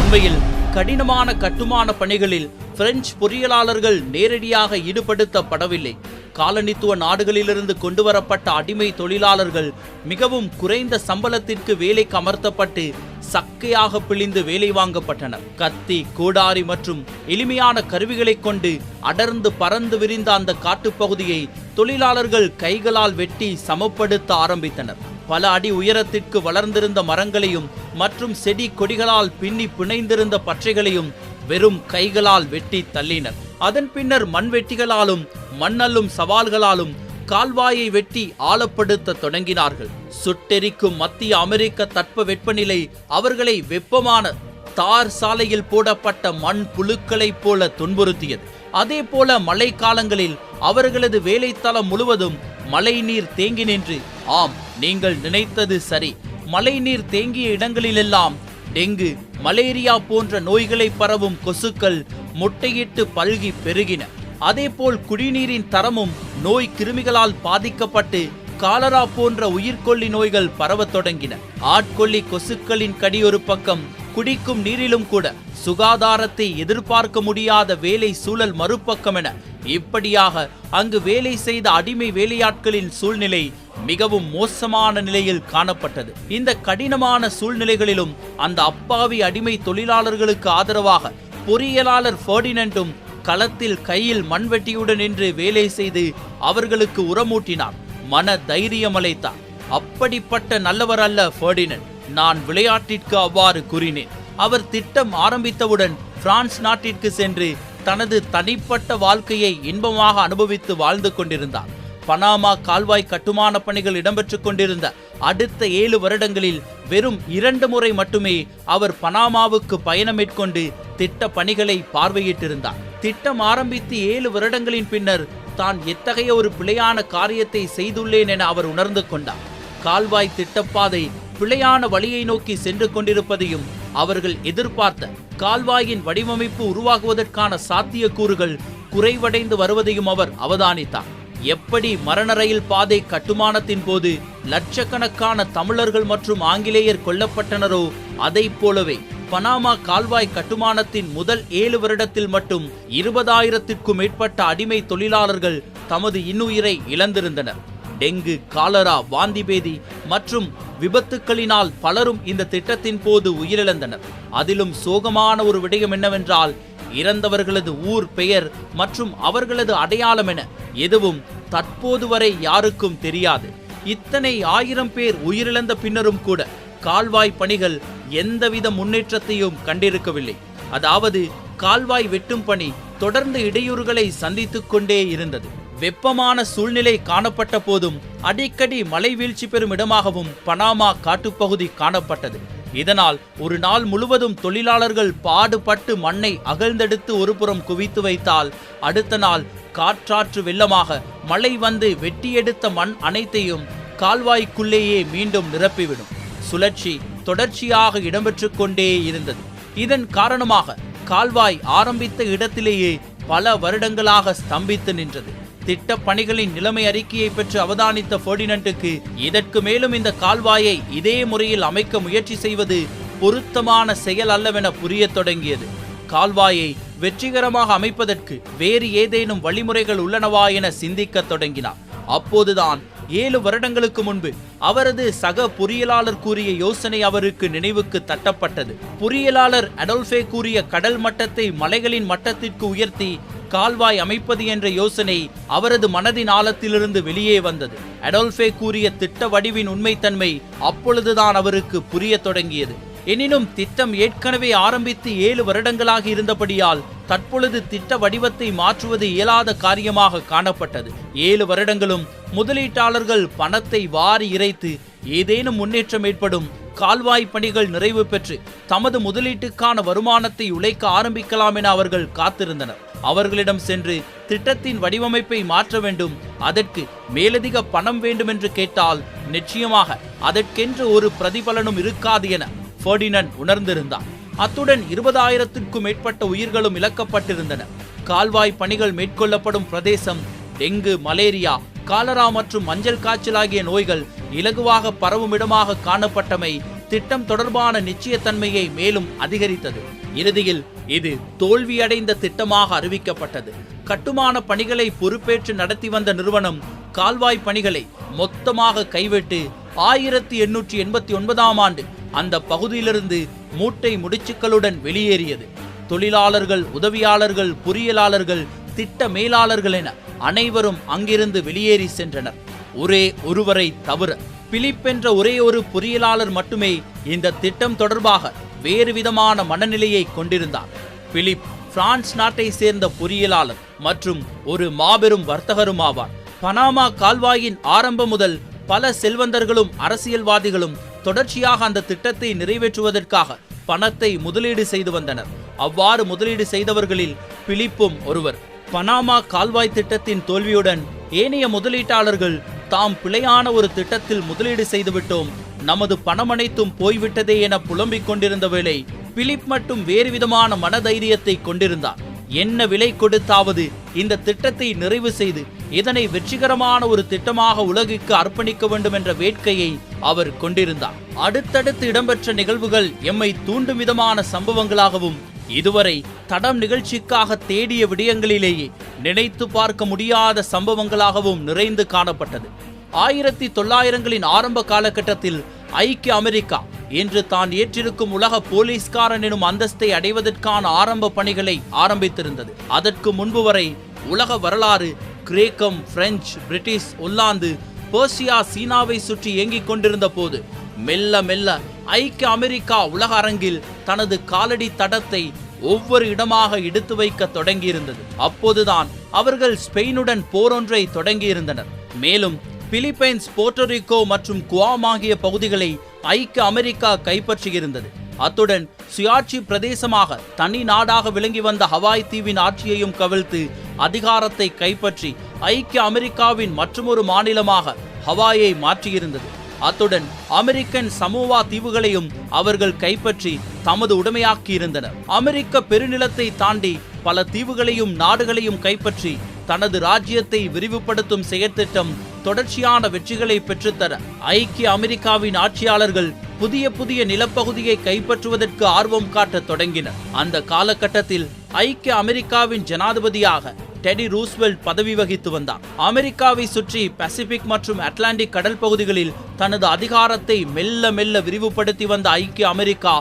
உண்மையில் கடினமான கட்டுமான பணிகளில் பிரெஞ்சு பொறியியலாளர்கள் நேரடியாக ஈடுபடுத்தப்படவில்லை. காலனித்துவ நாடுகளிலிருந்து கொண்டுவரப்பட்ட அடிமை தொழிலாளர்கள் மிகவும் குறைந்த சம்பளத்திற்கு வேலைக்கு அமர்த்தப்பட்டு சக்கையாக பிழிந்து வேலை வாங்கப்பட்டனர். கத்தி, கோடாரி மற்றும் எளிமையான கருவிகளை கொண்டு அடர்ந்து பறந்து விரிந்த அந்த காட்டுப்பகுதியை தொழிலாளர்கள் கைகளால் வெட்டி சமப்படுத்த ஆரம்பித்தனர். பல அடி உயரத்திற்கு வளர்ந்திருந்த மரங்களையும் மற்றும் செடி கொடிகளால் பின்னி பிணைந்திருந்த பற்றைகளையும் வெறும் கைகளால் வெட்டி தள்ளினர். அதன் பின்னர் மண்வெட்டிகளாலும் மண்ணல்லும் சவால்களாலும் கால்வாயை வெட்டி ஆழப்படுத்த தொடங்கினார்கள். சுட்டெரிக்கும் மத்திய அமெரிக்க தட்ப வெப்பநிலை அவர்களை வெப்பமான தார் சாலையில் போடப்பட்ட மண் புழுக்களைப் போல துன்புறுத்தியது. அதே போல மழை காலங்களில் அவர்களது வேலைத்தளம் முழுவதும் மழை நீர் தேங்கி நின்று, ஆம், நீங்கள் நினைத்தது சரி, மழை நீர் தேங்கிய இடங்களிலெல்லாம் டெங்கு, மலேரியா போன்ற நோய்களை பரவும் கொசுக்கள் முட்டையிட்டு பல்கி பெருகின. அதேபோல் குடிநீரின் தரமும் நோய் கிருமிகளால் பாதிக்கப்பட்டு காலரா போன்ற உயிர்கொல்லி நோய்கள் பரவத் தொடங்கின. ஆட்கொல்லி கொசுக்களின் கடி ஒரு பக்கம், குடிக்கும் நீரிலும் கூட சுகாதாரத்தை எதிர்பார்க்க முடியாத வேலை சூழல் மறுபக்கம் என இப்படியாக அங்கு வேலை செய்த அடிமை வேலையாட்களின் சூழ்நிலை மிகவும் மோசமான நிலையில் காணப்பட்டது. இந்த கடினமான சூழ்நிலைகளிலும் அந்த அப்பாவி அடிமை தொழிலாளர்களுக்கு ஆதரவாக பொறியியலாளர் ஃபெர்டினண்டும் களத்தில் கையில் மண்வெட்டியுடன் நின்று வேலை செய்து அவர்களுக்கு உரமூட்டினார், மன தைரியம் அளித்தார். அப்படிப்பட்ட நல்லவர் அல்ல ஃபெர்டினண்ட். நான் விளையாட்டிற்கு அவ்வாறு கூறினேன். அவர் திட்டம் ஆரம்பித்தவுடன் பிரான்ஸ் நாட்டிற்கு சென்று தனது தனிப்பட்ட வாழ்க்கையை இன்பமாக அனுபவித்து வாழ்ந்து கொண்டிருந்தார். பனாமா கால்வாய் கட்டுமான பணிகள் இடம்பெற்றுக் கொண்டிருந்த அடுத்த 7 வருடங்களில் வெறும் 2 முறை மட்டுமே அவர் பனாமாவுக்கு பயணம் மேற்கொண்டு திட்ட பணிகளை பார்வையிட்டிருந்தார். திட்டம் ஆரம்பித்து 7 வருடங்களின் பின்னர் தான் எத்தகைய ஒரு பிழையான காரியத்தை செய்துள்ளேன் என அவர் உணர்ந்து கொண்டார். கால்வாய் திட்டப்பாதை பிழையான வழியை நோக்கி சென்று கொண்டிருப்பதையும் அவர்கள் எதிர்பார்த்த கால்வாயின் வடிவமைப்பு உருவாகுவதற்கான சாத்தியக்கூறுகள் குறைவடைந்து வருவதையும் அவர் அவதானித்தார். எப்படி மரண ரயில் பாதை கட்டுமானத்தின் போது லட்சக்கணக்கான தமிழர்கள் மற்றும் ஆங்கிலேயர் கொல்லப்பட்டனரோ அதை போலவே பனாமா கால்வாய் கட்டுமானத்தின் முதல் 7 வருடத்தில் மட்டும் 20,000க்கும் மேற்பட்ட அடிமை தொழிலாளர்கள் தமது இன்னுயிரை இழந்திருந்தனர். டெங்கு, காலரா, வாந்திபேதி மற்றும் விபத்துக்களினால் பலரும் இந்த திட்டத்தின் போது உயிரிழந்தனர். அதிலும் சோகமான ஒரு விடயம் என்னவென்றால், இறந்தவர்களது ஊர் பெயர் மற்றும் அவர்களது அடையாளம் என எதுவும் தற்போது வரை யாருக்கும் தெரியாது. இத்தனை 1000 பேர் உயிரிழந்த பின்னரும் கூட கால்வாய் பணிகள் எந்தவித முன்னேற்றத்தையும் கண்டிருக்கவில்லை. அதாவது கால்வாய் வெட்டும் பணி தொடர்ந்து இடையூறுகளை சந்தித்துக் கொண்டே இருந்தது. வெப்பமான சூழ்நிலை காணப்பட்ட போதும் அடிக்கடி மழை வீழ்ச்சி பெறும் இடமாகவும் பனாமா காட்டுப்பகுதி காணப்பட்டது. இதனால் ஒரு நாள் முழுவதும் தொழிலாளர்கள் பாடுபட்டு மண்ணை அகழ்ந்தெடுத்து ஒருபுறம் குவித்து வைத்தால் அடுத்த நாள் காற்றாற்று வெள்ளமாக மழை வந்து வெட்டியெடுத்த மண் அனைத்தையும் கால்வாய்க்குள்ளேயே மீண்டும் நிரப்பிவிடும். சுழற்சி தொடர்ச்சியாக இடம்பெற்று கொண்டே இருந்தது. இதன் காரணமாக கால்வாய் ஆரம்பித்த இடத்திலேயே பல வருடங்களாக ஸ்தம்பித்து நின்றது. திட்ட பணிகளின் நிலைமை அறிக்கையை பெற்று அவதானித்த பெர்டினண்டுக்கு இதற்கு மேலும் இந்த கால்வாயை இதே முறையில் அமைக்க முயற்சி செய்வது பொருத்தமான செயல் அல்லவென புரியத் தொடங்கியது. கால்வாயை வெற்றிகரமாக அமைப்பதற்கு வேறு ஏதேனும் வழிமுறைகள் உள்ளனவா என சிந்திக்கத் தொடங்கினார். அப்போதுதான் 7 வருடங்களுக்கு முன்பு அவரது சக பொறியியலாளர் கூறிய யோசனை அவருக்கு நினைவுக்கு தட்டப்பட்டது. பொறியியலாளர் அடோல்ஃபே கூறிய கடல் மட்டத்தை மலைகளின் மட்டத்திற்கு உயர்த்தி கால்வாய் அமைப்பது என்ற யோசனை அவரது மனதின் ஆழத்திலிருந்து வெளியே வந்தது. அடோல்ஃபே கூறிய திட்ட வடிவின் உண்மைத்தன்மை அப்பொழுதுதான் அவருக்கு புரிய தொடங்கியது. எனினும் திட்டம் ஏற்கனவே ஆரம்பித்து 7 வருடங்களாக இருந்தபடியால் தற்பொழுது திட்ட வடிவத்தை மாற்றுவது இயலாத காரியமாக காணப்பட்டது. 7 வருடங்களும் முதலீட்டாளர்கள் பணத்தை வாரி இறைத்து ஏதேனும் முன்னேற்றம் ஏற்படும், கால்வாய் பணிகள் நிறைவு பெற்று தமது முதலீட்டுக்கான வருமானத்தை உழைக்க ஆரம்பிக்கலாம் என அவர்கள் காத்திருந்தனர். அவர்களிடம் சென்று திட்டத்தின் வடிவமைப்பை மாற்ற வேண்டும், அதற்கு மேலதிக பணம் வேண்டும் என்று கேட்டால் நிச்சயமாக அதற்கென்று ஒரு பிரதிபலனும் இருக்காது என பெர்டினண்ட் உணர்ந்திருந்தார். அத்துடன் 20,000க்கும் மேற்பட்ட உயிர்களும் இழக்கப்பட்டிருந்தன. கால்வாய் பணிகள் மேற்கொள்ளப்படும் பிரதேசம் டெங்கு, மலேரியா, காலரா மற்றும் மஞ்சள் காய்ச்சல் ஆகிய நோய்கள் இலகுவாக பரவும் இடமாக காணப்பட்டமை திட்டம் தொடர்பான நிச்சயத்தன்மையை மேலும் அதிகரித்தது. இறுதியில் இது தோல்வியடைந்த திட்டமாக அறிவிக்கப்பட்டது. கட்டுமான பணிகளை பொறுப்பேற்று நடத்தி வந்த நிறுவனம் கால்வாய் பணிகளை மொத்தமாக கைவிட்டு 1889ஆம் ஆண்டு அந்த பகுதியிலிருந்து மூட்டை முடிச்சுக்களுடன் வெளியேறியது. தொழிலாளர்கள், உதவியாளர்கள், பொறியியலாளர்கள், திட்ட மேலாளர்கள் என அனைவரும் அங்கிருந்து வெளியேறி சென்றனர். ஒரே ஒருவரை தவிர பிலிப் என்ற ஒரே ஒரு பொறியியலாளர் மட்டுமே இந்த திட்டம் தொடர்பாக வேறு விதமான மனநிலையை கொண்டிருந்தார். பிலிப் பிரான்ஸ் நாட்டை சேர்ந்த பொறியியலாளர் மற்றும் ஒரு மாபெரும் வர்த்தகரும் ஆவார். பனாமா கால்வாயின் ஆரம்பம் முதல் பல செல்வந்தர்களும் அரசியல்வாதிகளும் தொடர்ச்சியாக அந்த திட்டத்தை நிறைவேற்றுவதற்காக பணத்தை முதலீடு செய்து வந்தனர். அவ்வாறு முதலீடு செய்தவர்களில் பிலிப்பும் ஒருவர். பனாமா கால்வாய் திட்டத்தின் தோல்வியுடன் ஏனைய முதலீட்டாளர்கள் தாம் பிழையான ஒரு திட்டத்தில் முதலீடு செய்துவிட்டோம், நமது பணம் அனைத்தும் போய்விட்டதே என புலம்பிக் கொண்டிருந்த வேளை பிலிப் மட்டும் வேறு விதமான மனதைரியத்தை கொண்டிருந்தார். என்ன விலை கொடுத்தாவது இந்த திட்டத்தை நிறைவு செய்து இதனை வெற்றிகரமான ஒரு திட்டமாக உலகிற்கு அர்ப்பணிக்க வேண்டும் என்ற வேட்கையை அவர் கொண்டிருந்தார். அடுத்தடுத்து இடம்பெற்ற நிகழ்வுகள் எம்மை தூண்டும் விதமான சம்பவங்களாகவும் இதுவரை தடம் நிகழ்ச்சிக்காக தேடிய விடயங்களிலேயே நினைத்து பார்க்க முடியாத சம்பவங்களாகவும் நிறைந்து காணப்பட்டது. 1900களின் ஆரம்ப காலகட்டத்தில் ஐக்கிய அமெரிக்கா இன்று தான் ஏற்றிருக்கும் உலக போலீஸ்காரன் எனும் அந்தஸ்தை அடைவதற்கான ஆரம்ப பணிகளை ஆரம்பித்திருந்தது. அதற்கு முன்பு வரை உலக வரலாறு கிரேக்கம், பிரெஞ்சு, பிரிட்டிஷ், ஒல்லாந்து, பெர்சியா, சீனாவை சுற்றி இயங்கிக் கொண்டிருந்த போது மெல்ல மெல்ல ஐக்கிய அமெரிக்கா உலக அரங்கில் தனது காலடி தடத்தை ஒவ்வொரு இடமாக எடுத்து வைக்க தொடங்கியிருந்தது. அப்போதுதான் அவர்கள் ஸ்பெயினுடன் போரொன்றை தொடங்கியிருந்தனர். மேலும் பிலிப்பைன்ஸ், போர்ட்டோரிக்கோ மற்றும் குவாம் ஆகிய பகுதிகளை ஐக்கிய அமெரிக்கா கைப்பற்றியிருந்தது. அத்துடன் சுயாட்சி பிரதேசமாக தனி நாடாக விளங்கி வந்த ஹவாய் தீவின் ஆட்சியையும் கவிழ்த்து அதிகாரத்தை கைப்பற்றி ஐக்கிய அமெரிக்காவின் மற்றொரு மாநிலமாக ஹவாயை மாற்றியிருந்தது. அத்துடன் அமெரிக்கன் சமோவா தீவுகளையும் அவர்கள் கைப்பற்றி தமது உடைமையாக்கியிருந்தனர். அமெரிக்க பெருநிலத்தை தாண்டி பல தீவுகளையும் நாடுகளையும் கைப்பற்றி தனது ராஜ்யத்தை விரிவுபடுத்தும் செயற்திட்டம் தொடர்ச்சியான வெற்றிகளை பெற்றுத்தர ஐக்கிய அமெரிக்காவின் ஆட்சியாளர்கள் புதிய புதிய நிலப்பகுதியை கைப்பற்றுவதற்கு ஆர்வம் காட்ட தொடங்கினர். அந்த காலகட்டத்தில் ஐக்கிய அமெரிக்காவின் ஜனாதிபதியாக டெடி ரூஸ்வெல்ட் பதவி வகித்து வந்தார். அமெரிக்காவை சுற்றி பசிபிக் மற்றும் அட்லாண்டிக் கடல் பகுதிகளில் தனது அதிகாரத்தை மெல்ல மெல்ல விரிவுபடுத்தி வந்த ஐக்கிய அமெரிக்கா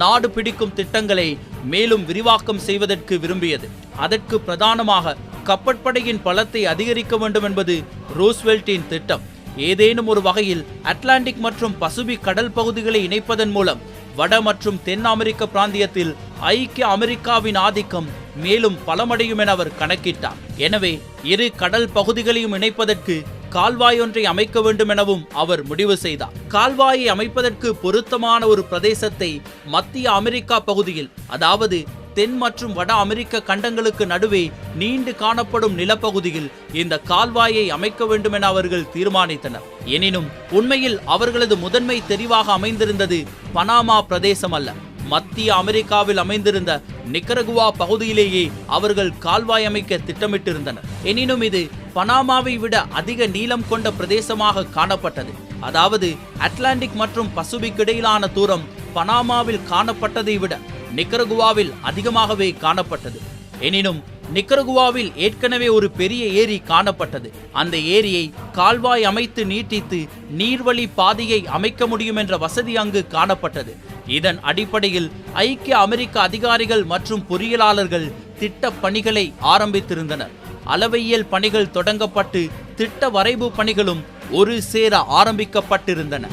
நாடு பிடிக்கும் திட்டங்களை மேலும் விரிவாக்கம் செய்வதற்கு விரும்பியது. அதற்கு பிரதானமாக கப்பற்படையின் பலத்தை அதிகரிக்க வேண்டும் என்பது ரூஸ்வெல்ட்டின் திட்டம். ஏதேனும் ஒரு வகையில் அட்லாண்டிக் மற்றும் பசிபிக் கடல் பகுதிகளை இணைப்பதன் மூலம் வட மற்றும் தென் அமெரிக்க பிராந்தியத்தில் ஐக்கிய அமெரிக்காவின் ஆதிக்கம் மேலும் பலமடையும் என அவர் கணக்கிட்டார். எனவே இரு கடல் பகுதிகளையும் இணைப்பதற்கு கால்வாய் ஒன்றை அமைக்க வேண்டும் எனவும் அவர் முடிவு செய்தார். கால்வாயை அமைப்பதற்கு பொருத்தமான ஒரு பிரதேசத்தை மத்திய அமெரிக்கா பகுதியில், அதாவது தென் மற்றும் வட அமெரிக்க கண்டங்களுக்கு நடுவே நீண்டு காணப்படும் நிலப்பகுதியில் இந்த கால்வாயை அமைக்க வேண்டும் என அவர்கள் தீர்மானித்தனர். எனினும் உண்மையில் அவர்களது முதன்மை தெரிவாக அமைந்திருந்தது பனாமா பிரதேசம் அல்ல, மத்திய அமெரிக்காவில் அமைந்திருந்த நிக்கரகுவா பகுதியிலேயே அவர்கள் கால்வாய் அமைக்க திட்டமிட்டிருந்தனர். எனினும் இது பனாமாவை விட அதிக நீளம் கொண்ட பிரதேசமாக காணப்பட்டது. அதாவது அட்லாண்டிக் மற்றும் பசிபிக் இடையிலான தூரம் பனாமாவில் காணப்பட்டதை விட நிக்கரகுவாவில் அதிகமாகவே காணப்பட்டது. எனினும் நிக்கரகுவாவில் ஏற்கனவே ஒரு பெரிய ஏரி காணப்பட்டது. அந்த ஏரியை கால்வாய் அமைத்து நீட்டித்து நீர்வழி பாதையை அமைக்க முடியும் என்ற வசதி அங்கு காணப்பட்டது. இதன் அடிப்படையில் ஐக்கிய அமெரிக்க அதிகாரிகள் மற்றும் பொறியியலாளர்கள் திட்ட பணிகளை ஆரம்பித்திருந்தனர். அளவையியல் பணிகள் தொடங்கப்பட்டு திட்ட வரைவு பணிகளும் ஒரு சேர ஆரம்பிக்கப்பட்டிருந்தன.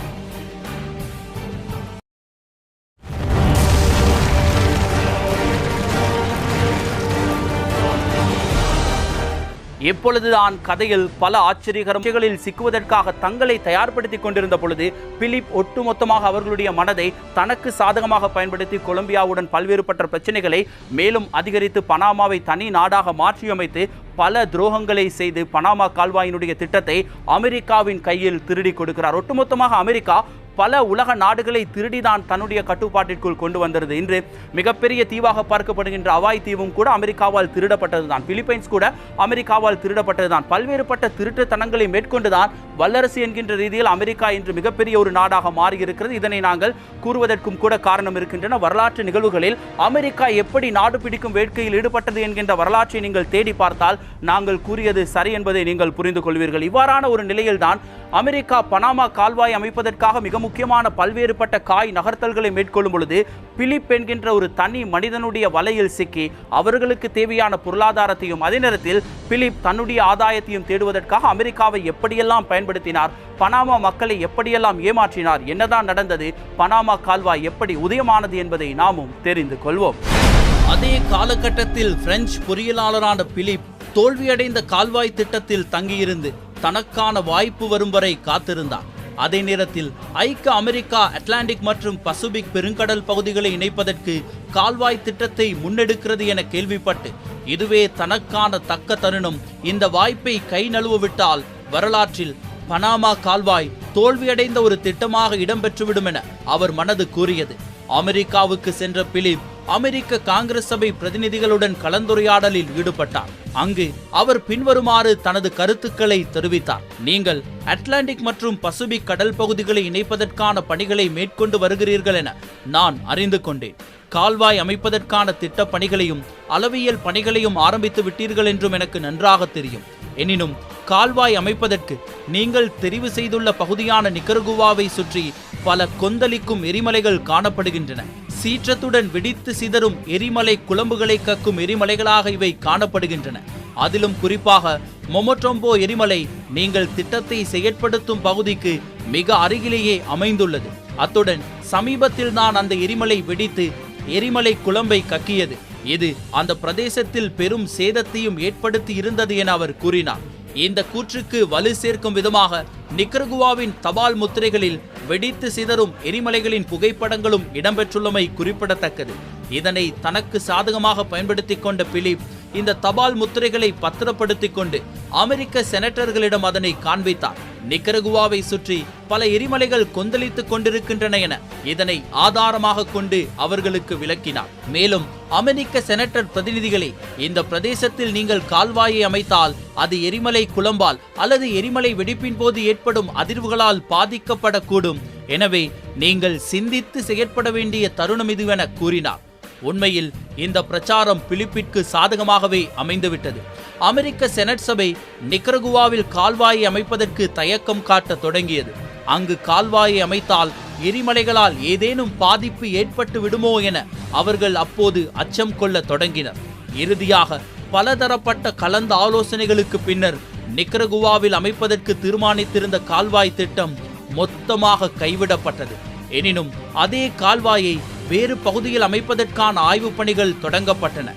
எப்பொழுதுதான் கதையில் பல ஆச்சரியகரங்களில் சிக்குவதற்காக தங்களை தயார்படுத்திக் கொண்டிருந்த பொழுது பிலிப் ஒட்டுமொத்தமாக அவர்களுடைய மனதை தனக்கு சாதகமாக பயன்படுத்தி கொலம்பியாவுடன் பல்வேறுபட்ட பிரச்சனைகளை மேலும் அதிகரித்து பனாமாவை தனி நாடாக மாற்றியமைத்து பல துரோகங்களை செய்து பனாமா கால்வாயினுடைய திட்டத்தை அமெரிக்காவின் கையில் திருடி கொடுக்கிறார். ஒட்டுமொத்தமாக அமெரிக்கா பல உலக நாடுகளை திருடிதான் தன்னுடைய கட்டுப்பாட்டிற்குள் கொண்டு வந்தது. இன்று மிகப்பெரிய தீவாக பார்க்கப்படுகின்ற அவாய் தீவும் கூட அமெரிக்காவால் திருடப்பட்டதுதான். பிலிப்பைன்ஸ் கூட அமெரிக்காவால் திருடப்பட்டதுதான். பல்வேறுபட்ட திருட்டுத்தனங்களை மேற்கொண்டுதான் வல்லரசு என்கின்ற ரீதியில் அமெரிக்கா இன்று மிகப்பெரிய ஒரு நாடாக மாறியிருக்கிறது. இதனை நாங்கள் கூறுவதற்கும் கூட காரணம் இருக்கின்றன. வரலாற்று நிகழ்வுகளில் அமெரிக்கா எப்படி நாடு பிடிக்கும் வேட்கையில் ஈடுபட்டது என்கின்ற வரலாற்றை நீங்கள் தேடி பார்த்தால் நாங்கள் கூறியது சரி என்பதை நீங்கள் புரிந்து கொள்வீர்கள். இவ்வாறான ஒரு நிலையில்தான் அமெரிக்கா பனாமா கால்வாய் அமைப்பதற்காக மிக முக்கியமான பல்வேறுபட்ட காய் நகர்த்தல்களை மேற்கொள்ளும் பொழுது பிலிப் என்கின்ற ஒரு தனி மனிதனுடைய வலையில் சிக்கி அவர்களுக்கு தேவையான பொருளாதாரத்தையும் அதே நேரத்தில் பிலிப் தன்னுடைய ஆதாயத்தையும் தேடுவதற்காக அமெரிக்காவை எப்படியெல்லாம் பயன்படுத்தினார், பனாமா மக்களை எப்படியெல்லாம் ஏமாற்றினார், என்னதான் நடந்தது, பனாமா கால்வாய் எப்படி உதயமானது என்பதை நாமும் தெரிந்து கொள்வோம். அதே காலகட்டத்தில் பிரெஞ்சு பொறியியலாளரான பிலிப் தோல்வியடைந்த கால்வாய் திட்டத்தில் தங்கியிருந்து தனக்கான வாய்ப்பு வரும் வரை காத்திருந்தார். அதே நேரத்தில் ஐக்கிய அமெரிக்கா அட்லாண்டிக் மற்றும் பசிபிக் பெருங்கடல் பகுதிகளை இணைப்பதற்கு கால்வாய் திட்டத்தை முன்னெடுக்கிறது என கேள்விப்பட்டு இதுவே தனக்கான தக்க தருணம், இந்த வாய்ப்பை கை நழுவவிட்டால் வரலாற்றில் பனாமா கால்வாய் தோல்வியடைந்த ஒரு திட்டமாக இடம்பெற்றுவிடும் என அவர் மனது கூறியது. அமெரிக்காவுக்கு சென்ற பிலிப் அமெரிக்க காங்கிரஸ் சபை பிரதிநிதிகளுடன் கலந்துரையாடலில் ஈடுபட்டார். அங்கு அவர் பின்வருமாறு தனது கருத்துக்களை தெரிவித்தார். நீங்கள் அட்லாண்டிக் மற்றும் பசிபிக் கடல் பகுதிகளை இணைப்பதற்கான பணிகளை மேற்கொண்டு வருகிறீர்கள் என நான் அறிந்து கொண்டேன். கால்வாய் அமைப்பதற்கான திட்ட பணிகளையும் அளவியல் பணிகளையும் ஆரம்பித்து விட்டீர்கள் என்றும் எனக்கு நன்றாக தெரியும். எனினும் கால்வாய் அமைப்பதற்கு நீங்கள் தெரிவு செய்துள்ள பகுதியான நிக்கரகுவாவை சுற்றி பல கொந்தளிக்கும் எரிமலைகள் காணப்படுகின்றன. சீற்றத்துடன் வெடித்து சிதறும் எரிமலை குழம்புகளை கக்கும் எரிமலைகளாக இவை காணப்படுகின்றன. அதிலும் குறிப்பாக மொமொட்டோம்போ எரிமலை நீங்கள் திட்டத்தை செயற்படுத்தும் பகுதிக்கு மிக அருகிலேயே அமைந்துள்ளது. அத்துடன் சமீபத்தில் தான் அந்த எரிமலை வெடித்து எரிமலை குழம்பை கக்கியது. இது அந்த பிரதேசத்தில் பெரும் சேதத்தையும் ஏற்படுத்தி இருந்தது என அவர் கூறினார். இந்த கூற்றுக்கு வலு சேர்க்கும் விதமாக நிக்கரகுவாவின் தபால் முத்திரைகளில் வெடித்து சிதறும் எரிமலைகளின் புகைப்படங்களும் இடம்பெற்றுள்ளமை குறிப்பிடத்தக்கது. இதனை தனக்கு சாதகமாக பயன்படுத்திக் கொண்ட பிலிப் இந்த தபால் முத்திரைகளை பத்திரப்படுத்திக் கொண்டு அமெரிக்க செனட்டர்களிடம் அதனை காண்பித்தார். நிக்கரகுவாவை சுற்றி பல எரிமலைகள் கொந்தளித்துக் கொண்டிருக்கின்றன என இதனை ஆதாரமாக கொண்டு அவர்களுக்கு விளக்கினார். மேலும் அமெரிக்க செனட்டர் பிரதிநிதிகளே, இந்த பிரதேசத்தில் நீங்கள் கால்வாயை அமைத்தால் அது எரிமலை குழம்பால் அல்லது எரிமலை வெடிப்பின் போது ஏற்படும் அதிர்வுகளால் பாதிக்கப்படக்கூடும். எனவே நீங்கள் சிந்தித்து செயற்பட வேண்டிய தருணம் இதுவென கூறினார். உண்மையில் இந்த பிரச்சாரம் பிலிப்பிற்கு சாதகமாகவே அமைந்துவிட்டது. அமெரிக்க செனட் சபை நிக்கரகுவாவில் கால்வாயை அமைப்பதற்கு தயக்கம் காட்ட தொடங்கியது. அங்கு கால்வாயை அமைத்தால் எரிமலைகளால் ஏதேனும் பாதிப்பு ஏற்பட்டு விடுமோ என அவர்கள் அப்போது அச்சம் கொள்ள தொடங்கினர். இறுதியாக பலதரப்பட்ட கலந்த ஆலோசனைகளுக்கு பின்னர் நிக்கரகுவாவில் அமைப்பதற்கு தீர்மானித்திருந்த கால்வாய் திட்டம் மொத்தமாக கைவிடப்பட்டது. எனினும் அதே கால்வாயை வேறு பகுதியில் அமைப்பதற்கான ஆய்வு பணிகள் தொடங்கப்பட்டன.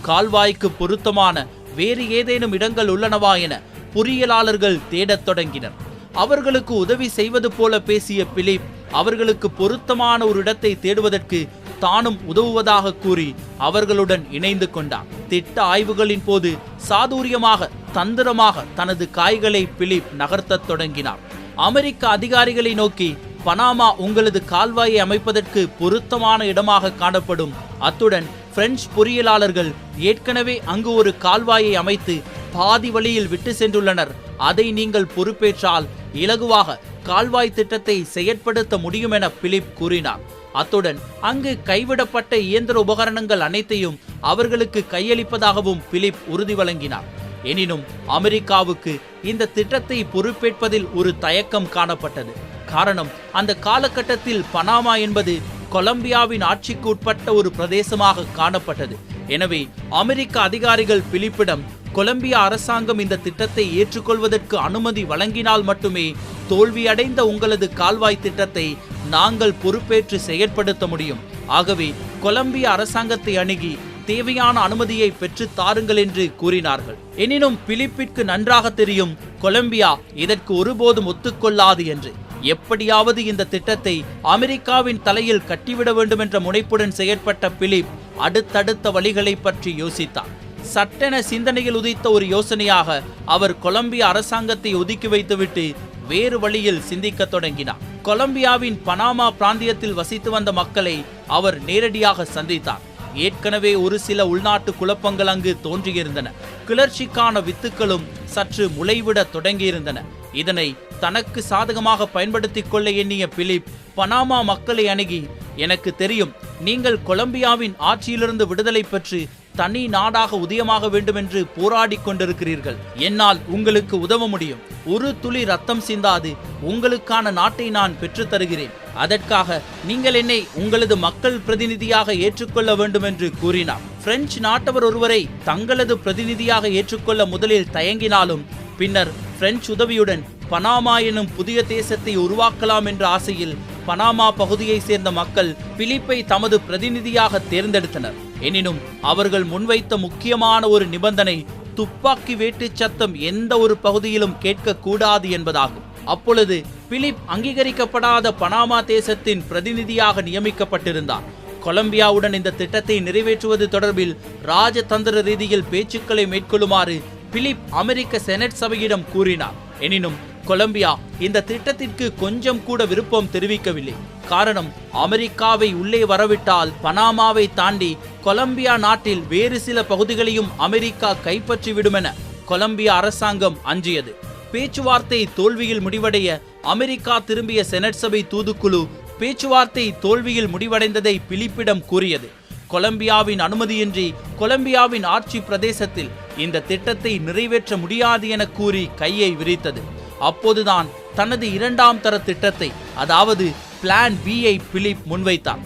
கால்வாய்க்கு பொருத்தமான வேறு ஏதேனும் இடங்கள் உள்ளனவா என பொறியியலாளர்கள் தேடத் தொடங்கினர். அவர்களுக்கு உதவி செய்வது போல பேசிய பிலிப் அவர்களுக்கு பொருத்தமான ஒரு இடத்தை தேடுவதற்கு தானும் உதவுவதாக கூறி அவர்களுடன் இணைந்து கொண்டார். திட்ட ஆய்வுகளின் போது சாதுரியமாக தந்திரமாக தனது காய்களை பிலிப் நகர்த்தத் தொடங்கினார். அமெரிக்க அதிகாரிகளை நோக்கி பனாமா உங்களது கால்வாயை அமைப்பதற்கு பொருத்தமான இடமாக காணப்படும். அத்துடன் பிரெஞ்சு பொறியியலாளர்கள் ஏற்கனவே அங்கு ஒரு கால்வாயை அமைத்து பாதி வழியில் விட்டு சென்றுள்ளனர். அதை நீங்கள் பொறுப்பேற்றால் இலகுவாக கால்வாய் திட்டத்தை செயற்படுத்த முடியும் என பிலிப் கூறினார். அத்துடன் அங்கு கைவிடப்பட்ட இயந்திர உபகரணங்கள் அனைத்தையும் அவர்களுக்கு கையளிப்பதாகவும் பிலிப் உறுதி வழங்கினார். எனினும் அமெரிக்காவுக்கு இந்த திட்டத்தை பொறுப்பேற்பதில் ஒரு தயக்கம் காணப்பட்டது. காரணம், அந்த காலகட்டத்தில் பனாமா என்பது கொலம்பியாவின் ஆட்சிக்கு உட்பட்ட ஒரு பிரதேசமாக காணப்பட்டது. எனவே அமெரிக்க அதிகாரிகள் பிலிப்பிடம் கொலம்பியா அரசாங்கம் இந்த திட்டத்தை ஏற்றுக்கொள்வதற்கு அனுமதி வழங்கினால் மட்டுமே தோல்வியடைந்த உங்களது கால்வாய் திட்டத்தை நாங்கள் பொறுப்பேற்று செயற்படுத்த முடியும். ஆகவே கொலம்பியா அரசாங்கத்தை அணுகி தேவையான அனுமதியை பெற்று தாருங்கள் என்று கூறினார்கள். எனினும் பிலிப்பிற்கு நன்றாக தெரியும் கொலம்பியா இதற்கு ஒருபோதும் ஒத்துக்கொள்ளாது என்று. எப்படியாவது இந்த திட்டத்தை அமெரிக்காவின் தலையில் கட்டிவிட வேண்டும் என்ற முனைப்புடன் செயற்பட்ட பிலிப் அடுத்தடுத்த வழிகளை பற்றி யோசித்தார். சட்டென சிந்தனையில் உதித்த ஒரு யோசனையாக அவர் கொலம்பியா அரசாங்கத்தை ஒதுக்கி வைத்துவிட்டு வேறு வழியில் சிந்திக்க தொடங்கினார். கொலம்பியாவின் பனாமா பிராந்தியத்தில் வசித்து வந்த மக்களை அவர் நேரடியாக சந்தித்தார். ஏற்கனவே ஒரு சில உள்நாட்டு குழப்பங்கள் அங்கு தோன்றியிருந்தன. கிளர்ச்சிக்கான வித்துக்களும் சற்று முளைவிட தொடங்கியிருந்தன. இதனை தனக்கு சாதகமாக பயன்படுத்திக் கொள்ள எண்ணிய பிலிப் பனாமா மக்களை அணுகி, எனக்கு தெரியும் நீங்கள் கொலம்பியாவின் ஆட்சியிலிருந்து விடுதலை பெற்று தனி நாடாக உதயமாக வேண்டும் என்று போராடி கொண்டிருக்கிறீர்கள். என்னால் உங்களுக்கு உதவ முடியும். ஒரு துளி ரத்தம் சிந்தாது உங்களுக்கான நாட்டை நான் பெற்று தருகிறேன். அதற்காக நீங்கள் என்னை உங்களது மக்கள் பிரதிநிதியாக ஏற்றுக்கொள்ள வேண்டும் என்று கூறினார். பிரெஞ்சு நாட்டவர் ஒருவரை தங்களது பிரதிநிதியாக ஏற்றுக்கொள்ள முதலில் தயங்கினாலும் பின்னர் பிரெஞ்சு உதவியுடன் பனாமா எனும் புதிய தேசத்தை உருவாக்கலாம் என்ற ஆசையில் பனாமா பகுதியை சேர்ந்த மக்கள் பிலிப்பை தமது பிரதிநிதியாக தேர்ந்தெடுத்தனர். எனினும் அவர்கள் முன்வைத்த முக்கியமான ஒரு நிபந்தனை துப்பாக்கி வேட்டு சத்தம் எந்த ஒரு பகுதியிலும் கேட்கக்கூடாது என்பதாகும். அப்பொழுது பிலிப் அங்கீகரிக்கப்படாத பனாமா தேசத்தின் பிரதிநிதியாக நியமிக்கப்பட்டிருந்தார். கொலம்பியாவுடன் இந்த திட்டத்தை நிறைவேற்றுவது தொடர்பில் ராஜதந்திர ரீதியில் பேச்சுக்களை மேற்கொள்ளுமாறு பிலிப் அமெரிக்க செனட் சபையிடம் கூறினார். எனினும் கொலம்பியா இந்த திட்டத்திற்கு கொஞ்சம் கூட விருப்பம் தெரிவிக்கவில்லை. காரணம், அமெரிக்காவை உள்ளே வரவிட்டால் பனாமாவை தாண்டி கொலம்பியா நாட்டில் வேறு சில பகுதிகளையும் அமெரிக்கா கைப்பற்றிவிடும் என கொலம்பியா அரசாங்கம் அஞ்சியது. பேச்சுவார்த்தை தோல்வியில் முடிவடைய அமெரிக்கா திரும்பிய செனட் சபை தூதுக்குழு பேச்சுவார்த்தை தோல்வியில் முடிவடைந்ததை பிலிப்பிடம் கூறியது. கொலம்பியாவின் அனுமதியின்றி கொலம்பியாவின் ஆட்சி பிரதேசத்தில் இந்த திட்டத்தை நிறைவேற்ற முடியாது என கூறி கையை விரித்தது. அப்போதுதான் தனது இரண்டாம் தர திட்டத்தை, அதாவது பிளான் பியை பிலிப் முன்வைத்தார்.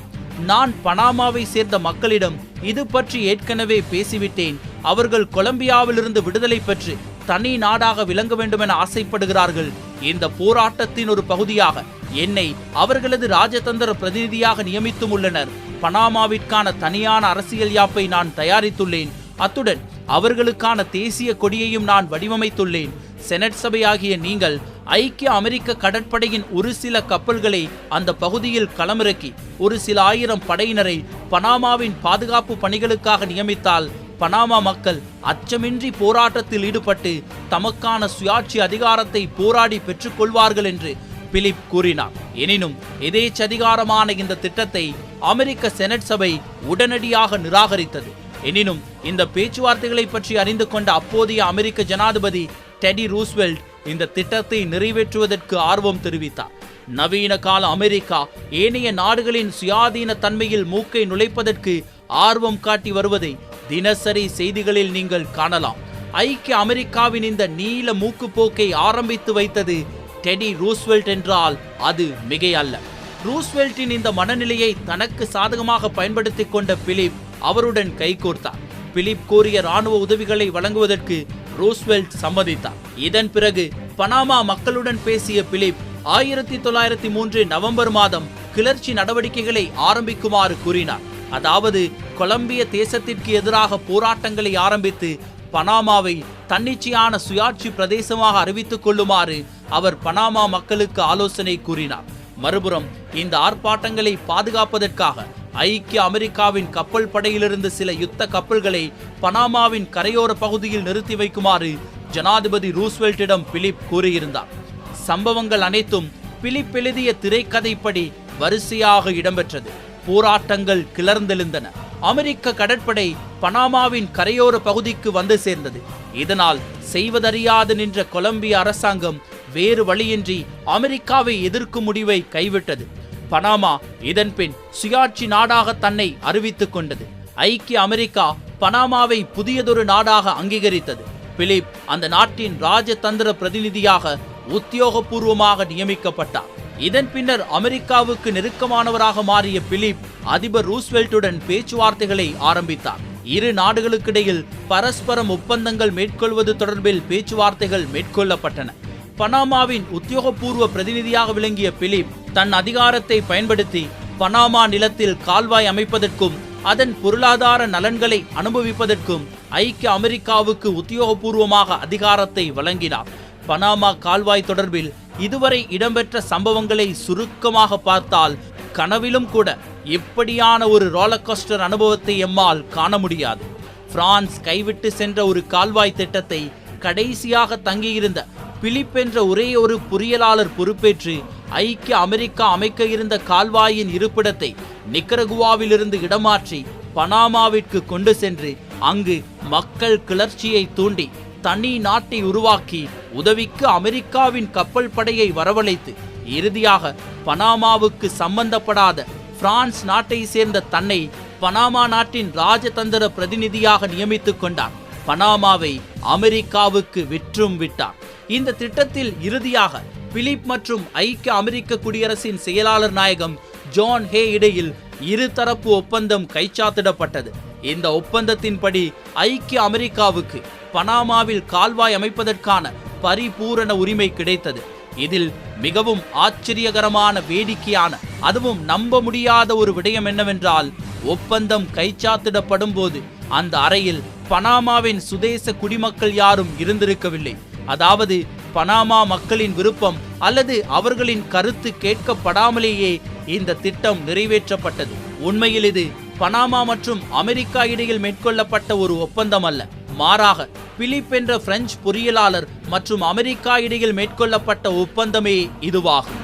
நான் பனாமாவை சேர்ந்த மக்களிடம் இது பற்றி ஏற்கனவே பேசிவிட்டேன். அவர்கள் கொலம்பியாவிலிருந்து விடுதலை பெற்று தனி நாடாக விளங்க வேண்டும் என ஆசைப்படுகிறார்கள். இந்த போராட்டத்தின் ஒரு பகுதியாக என்னை அவர்களது ராஜதந்திர பிரதிநிதியாக நியமித்தும் உள்ளனர். பனாமாவிற்கான தனியான அரசியல் யாப்பை நான் தயாரித்துள்ளேன். அத்துடன் அவர்களுக்கான தேசிய கொடியையும் நான் வடிவமைத்துள்ளேன். செனட் சபையாகிய நீங்கள் ஐக்கிய அமெரிக்க கடற்படையின் ஒரு சில கப்பல்களை அந்த பகுதியில் களமிறக்கி ஒரு சில ஆயிரம் படையினரை பனாமாவின் பாதுகாப்பு பணிகளுக்காக நியமித்தால் பனாமா மக்கள் அச்சமின்றி போராட்டத்தில் ஈடுபட்டு தமக்கான சுயாட்சி அதிகாரத்தை போராடி பெற்றுக் கொள்வார்கள் என்று பிலிப் கூறினார். எனினும் எதேச்சதிகாரமான இந்த திட்டத்தை அமெரிக்க செனட் சபை உடனடியாக நிராகரித்தது. எனினும் இந்த பேச்சுவார்த்தைகளை பற்றி அறிந்து கொண்ட அப்போதைய அமெரிக்க ஜனாதிபதி டெடி ரூஸ்வெல்ட் இந்த திட்டத்தை நிறைவேற்றுவதற்கு ஆர்வம் தெரிவித்தார். நவீன கால அமெரிக்கா ஏனைய நாடுகளின் சுயாதீன தன்மையில் மூக்கை நுழைப்பதற்கு ஆர்வம் காட்டி வருவதை தினசரி செய்திகளில் நீங்கள் காணலாம். ஐக்கிய அமெரிக்காவின் இந்த நீல மூக்குப்போக்கை ஆரம்பித்து வைத்தது டெடி ரூஸ்வெல்ட் என்றால் அது மிகையல்ல. ரூஸ்வெல்ட்டின் இந்த மனநிலையை தனக்கு சாதகமாக பயன்படுத்திக் கொண்ட பிலிப் அவருடன் கைகோர்த்தார். பிலிப் கோரிய ராணுவ உதவிகளை வழங்குவதற்கு ரூஸ்வெல்ட் சம்மதித்தார். இதன் பிறகு பனாமா மக்களுடன் பேசிய பிலிப் 1903 நவம்பர் மாதம் கிளர்ச்சி நடவடிக்கைகளை ஆரம்பிக்குமாறு கூறினார். அதாவது கொலம்பிய தேசத்திற்கு எதிராக போராட்டங்களை ஆரம்பித்து பனாமாவை தன்னிச்சையான சுயாட்சி பிரதேசமாக அறிவித்துக் கொள்ளுமாறு அவர் பனாமா மக்களுக்கு ஆலோசனை கூறினார். மறுபுறம் இந்த ஆர்ப்பாட்டங்களை பாதுகாப்பதற்காக ஐக்கிய அமெரிக்காவின் கப்பல் படையிலிருந்து சில யுத்த கப்பல்களை பனாமாவின் கரையோர பகுதியில் நிறுத்தி வைக்குமாறு ஜனாதிபதி ரூஸ்வெல்ட்டிடம் பிலிப் கூறியிருந்தார். சம்பவங்கள் அனைத்தும் பிலிப் எழுதிய திரைக்கதைப்படி வரிசையாக இடம்பெற்றது. போராட்டங்கள் கிளர்ந்தெழுந்தன. அமெரிக்க கடற்படை பனாமாவின் கரையோர பகுதிக்கு வந்து சேர்ந்தது. இதனால் செய்வதறியாது நின்ற கொலம்பியா அரசாங்கம் வேறு வழியின்றி அமெரிக்காவை எதிர்க்கும் முடிவை கைவிட்டது. பனாமா இதன்பின் சுயாட்சி நாடாக தன்னை அறிவித்துக் கொண்டது. ஐக்கிய அமெரிக்கா பனாமாவை புதியதொரு நாடாக அங்கீகரித்தது. பிலிப் அந்த நாட்டின் ராஜதந்திர பிரதிநிதியாக உத்தியோகபூர்வமாக நியமிக்கப்பட்டார். இதன் பின்னர் அமெரிக்காவுக்கு நெருக்கமானவராக மாறிய பிலிப் அதிபர் ரூஸ்வெல்ட்டுடன் பேச்சுவார்த்தைகளை ஆரம்பித்தார். இரு நாடுகளுக்கிடையில் பரஸ்பரம் ஒப்பந்தங்கள் மேற்கொள்வது தொடர்பில் பேச்சுவார்த்தைகள் மேற்கொள்ளப்பட்டன. பனாமாவின் உத்தியோகபூர்வ பிரதிநிதியாக விளங்கிய பிலிப் தன் அதிகாரத்தை பயன்படுத்தி பனாமா நிலத்தில் கால்வாய் அமைப்பதற்கும் அதன் பொருளாதார நலன்களை அனுபவிப்பதற்கும் ஐக்கிய அமெரிக்காவுக்கு உத்தியோகபூர்வமாக அதிகாரத்தை வழங்கினார். பனாமா கால்வாய் தொடர்பில் இதுவரை இடம்பெற்ற சம்பவங்களை சுருக்கமாக பார்த்தால் கனவிலும் கூட இப்படியான ஒரு ரோலர்கோஸ்டர் அனுபவத்தை எம்மால் காண முடியாது. பிரான்ஸ் கைவிட்டு சென்ற ஒரு கால்வாய் திட்டத்தை கடைசியாக தங்கியிருந்த பிலிப் என்ற ஒரே ஒரு பொறியியலாளர் பொறுப்பேற்று ஐக்கிய அமெரிக்கா அமைக்க இருந்த கால்வாயின் இருப்பிடத்தை நிக்கரகுவாவிலிருந்து இடமாற்றி பனாமாவிற்கு கொண்டு சென்று அங்கு மக்கள் கிளர்ச்சியை தூண்டி தனி நாட்டை உருவாக்கி உதவிக்கு அமெரிக்காவின் கப்பல் படையை வரவழைத்து இறுதியாக பனாமாவுக்கு சம்பந்தப்படாத பிரான்ஸ் நாட்டை சேர்ந்த தன்னை பனாமா நாட்டின் ராஜதந்திர பிரதிநிதியாக நியமித்துக் கொண்டார். பனாமாவை அமெரிக்காவுக்கு விற்றும் விட்டார். இந்த திட்டத்தில் இறுதியாக பிலிப் மற்றும் ஐக்கிய அமெரிக்க குடியரசின் செயலாளர் நாயகம் ஜான் ஹே இடையில் இருதரப்பு ஒப்பந்தம் கைச்சாத்திடப்பட்டது. இந்த ஒப்பந்தத்தின்படி ஐக்கிய அமெரிக்காவுக்கு பனாமாவில் கால்வாய் அமைப்பதற்கான பரிபூரண உரிமை கிடைத்தது. இதில் மிகவும் ஆச்சரியகரமான வேடிக்கையான அதுவும் நம்ப முடியாத ஒரு விடயம் என்னவென்றால், ஒப்பந்தம் கைச்சாத்திடப்படும் போது அந்த அறையில் பனாமாவின் சுதேச குடிமக்கள் யாரும் இருந்திருக்கவில்லை. அதாவது பனாமா மக்களின் விருப்பம் அல்லது அவர்களின் கருத்து கேட்கப்படாமலேயே இந்த திட்டம் நிறைவேற்றப்பட்டது. உண்மையில் இது பனாமா மற்றும் அமெரிக்கா இடையில் மேற்கொள்ளப்பட்ட ஒரு ஒப்பந்தம் அல்ல, மாறாக பிலிப் என்ற பிரெஞ்சு பொறியியலாளர் மற்றும் அமெரிக்கா இடையில் மேற்கொள்ளப்பட்ட ஒப்பந்தமே இதுவாகும்.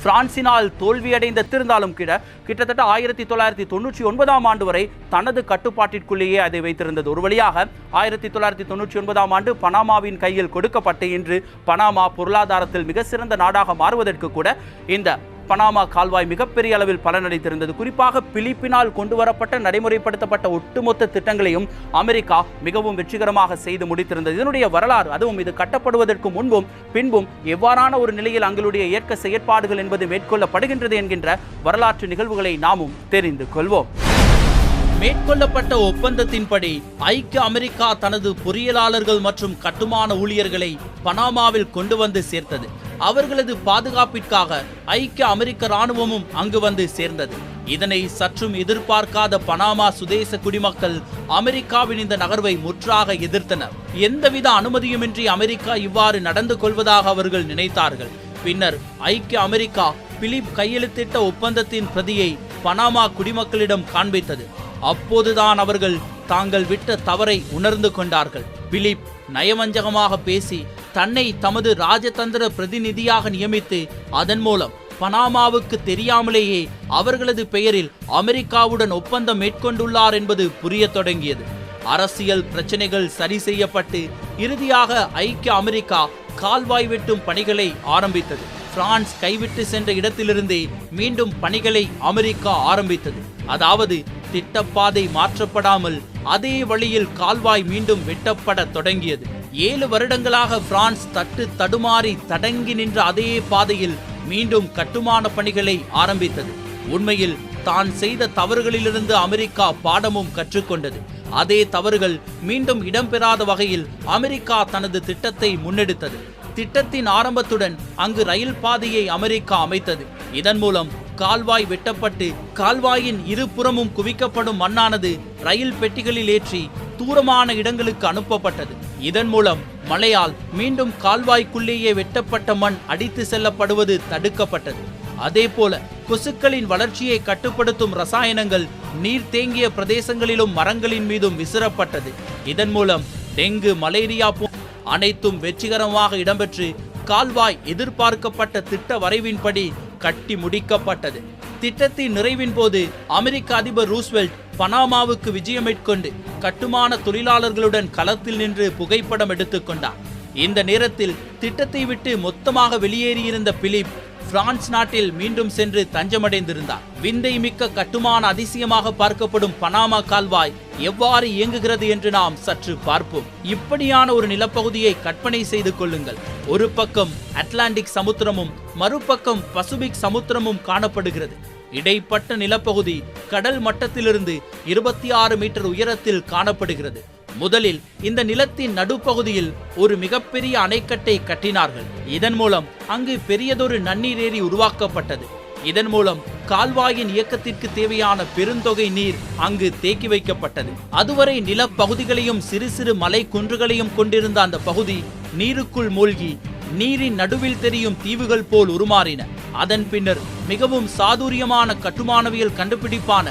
பிரான்சினால் தோல்வியடைந்த திருந்தாலும் கிட்டத்தட்ட 1999 ஆண்டு வரை தனது கட்டுப்பாட்டிற்குள்ளேயே அதை வைத்திருந்தது. ஒரு வழியாக 1999 ஆண்டு பனாமாவின் கையில் கொடுக்கப்பட்டு இன்று பனாமா பொருளாதாரத்தில் மிக சிறந்த நாடாக மாறுவதற்கு கூட இந்த பனாமா கால்வாய் மிகப்பெரிய அளவில் பலனளித்திருந்தது. குறிப்பாக பிலிப்பினால் கொண்டு வரப்பட்ட நடைமுறைப்படுத்தப்பட்ட ஒட்டுமொத்த திட்டங்களையும் அமெரிக்கா மிகவும் வெற்றிகரமாக செய்து முடித்திருந்தது. இதனுடைய வரலாறு, அதுவும் இது கட்டப்படுவதற்கு முன்பும் பின்பும் எவ்வாறான ஒரு நிலையில் அங்களுடைய இயற்கை செயற்பாடுகள் என்பது மேற்கொள்ளப்படுகின்றது என்கின்ற வரலாற்று நிகழ்வுகளை நாமும் தெரிந்து கொள்வோம். மேற்கொள்ளப்பட்ட ஒப்பந்தத்தின்படி ஐக்கிய அமெரிக்கா தனது பொறியியலாளர்கள் மற்றும் கட்டுமான ஊழியர்களை பனாமாவில் கொண்டு வந்து சேர்த்தது. அவர்களது பாதுகாப்பிற்காக ஐக்கிய அமெரிக்க இராணுவமும் அங்கு வந்து சேர்ந்தது. இதனை சற்றும் எதிர்பார்க்காத பனாமா சுதேச குடிமக்கள் அமெரிக்காவின் இந்த நகர்வை முற்றாக எதிர்த்தனர். எந்தவித அனுமதியுமின்றி அமெரிக்கா இவ்வாறு நடந்து கொள்வதாக அவர்கள் நினைத்தார்கள். பின்னர் ஐக்கிய அமெரிக்கா பிலிப் கையெழுத்திட்ட ஒப்பந்தத்தின் பிரதியை பனாமா குடிமக்களிடம் காண்பித்தது. அப்போதுதான் அவர்கள் தாங்கள் விட்ட தவறை உணர்ந்து கொண்டார்கள். பிலிப் நயவஞ்சகமாக பேசி தன்னை தமது ராஜதந்திர பிரதிநிதியாக நியமித்து அதன் மூலம் பனாமாவுக்கு தெரியாமலேயே அவர்களது பெயரில் அமெரிக்காவுடன் ஒப்பந்தம் மேற்கொண்டுள்ளார் என்பது புரிய தொடங்கியது. அரசியல் பிரச்சனைகள் சரி செய்யப்பட்டு இறுதியாக ஐக்கிய அமெரிக்கா கால்வாய் வெட்டும் பணிகளை ஆரம்பித்தது. பிரான்ஸ் கைவிட்டு சென்ற இடத்திலிருந்தே மீண்டும் பணிகளை அமெரிக்கா ஆரம்பித்தது. அதாவது திட்டப்பாதை மாற்றப்படாமல் அதே வழியில் கால்வாய் மீண்டும் வெட்டப்பட தொடங்கியது. 7 வருடங்களாக பிரான்ஸ் தடுமாறி தடங்கி நின்ற அதே பாதையில் மீண்டும் கட்டுமான பணிகளை ஆரம்பித்தது. உண்மையில் தான் செய்த தவறுகளிலிருந்து அமெரிக்கா பாடமும் கற்றுக்கொண்டது. அதே தவறுகள் மீண்டும் இடம்பெறாத வகையில் அமெரிக்கா தனது திட்டத்தை முன்னெடுத்தது. திட்டத்தின் ஆரம்பத்துடன் அங்கு ரயில் பாதையை அமெரிக்கா அமைத்தது. இதன் மூலம் கால்வாய் வெட்டப்பட்டு கால்வாயின் இருபுறமும் குவிக்கப்படும் மண்ணானது ரயில் பெட்டிகளில் ஏற்றி தூரமான இடங்களுக்கு அனுப்பப்பட்டது. இதன் மூலம் மழையால் மீண்டும் கால்வாய்க்குள்ளேயே வெட்டப்பட்ட மண் அடித்து செல்லப்படுவது தடுக்கப்பட்டது. அதேபோல கொசுக்களின் வளர்ச்சியை கட்டுப்படுத்தும் ரசாயனங்கள் நீர் தேங்கிய பிரதேசங்களிலும் மரங்களின் மீதும் விசிறப்பட்டது. இதன் மூலம் டெங்கு, மலேரியா அனைத்தும் வெற்றிகரமாக இடம்பெற்று கால்வாய் எதிர்பார்க்கப்பட்ட திட்ட வரைவின்படி கட்டி முடிக்கப்பட்டது. திட்டத்தின் நிறைவின் போது அமெரிக்க அதிபர் ரூஸ்வெல்ட் பனாமாவுக்கு விஜயம் மேற்கொண்டு கட்டுமான தொழிலாளர்களுடன் களத்தில் நின்று புகைப்படம் எடுத்துக்கொண்டார். இந்த நேரத்தில் திட்டத்தை விட்டு மொத்தமாக வெளியேறியிருந்த பிலிப் பிரான்ஸ் நாட்டில் மீண்டும் சென்று தஞ்சமடைந்திருந்தார். விந்தை மிக்க கட்டுமான அதிசயமாக பார்க்கப்படும் பனாமா கால்வாய் எவ்வாறு இயங்குகிறது என்று நாம் சற்று பார்ப்போம். இப்படியான ஒரு நிலப்பகுதியை கற்பனை செய்து கொள்ளுங்கள். ஒரு பக்கம் அட்லாண்டிக் சமுத்திரமும் மறுபக்கம் பசிபிக் சமுத்திரமும் காணப்படுகிறது. இடைப்பட்ட நிலப்பகுதி கடல் மட்டத்திலிருந்து 26 மீட்டர் உயரத்தில் காணப்படுகிறது. முதலில் இந்த நிலத்தின் நடுப்பகுதியில் ஒரு மிகப்பெரிய அணைக்கட்டை கட்டினார்கள். இதன் மூலம் அங்கு பெரியதொரு நன்னீர் ஏரி உருவாக்கப்பட்டது. இதன் மூலம் கால்வாயின் இயக்கத்திற்கு தேவையான பெருந்தொகை நீர் அங்கு தேக்கி வைக்கப்பட்டது. அதுவரை நிலப்பகுதிகளையும் சிறு சிறு மலை குன்றுகளையும் கொண்டிருந்த அந்த பகுதி நீருக்குள் மூழ்கி நீரின் நடுவில் தெரியும் தீவுகள் போல் உருமாறின. அதன் பின்னர் மிகவும் சாதுரியமான கட்டுமானவியல் கண்டுபிடிப்பான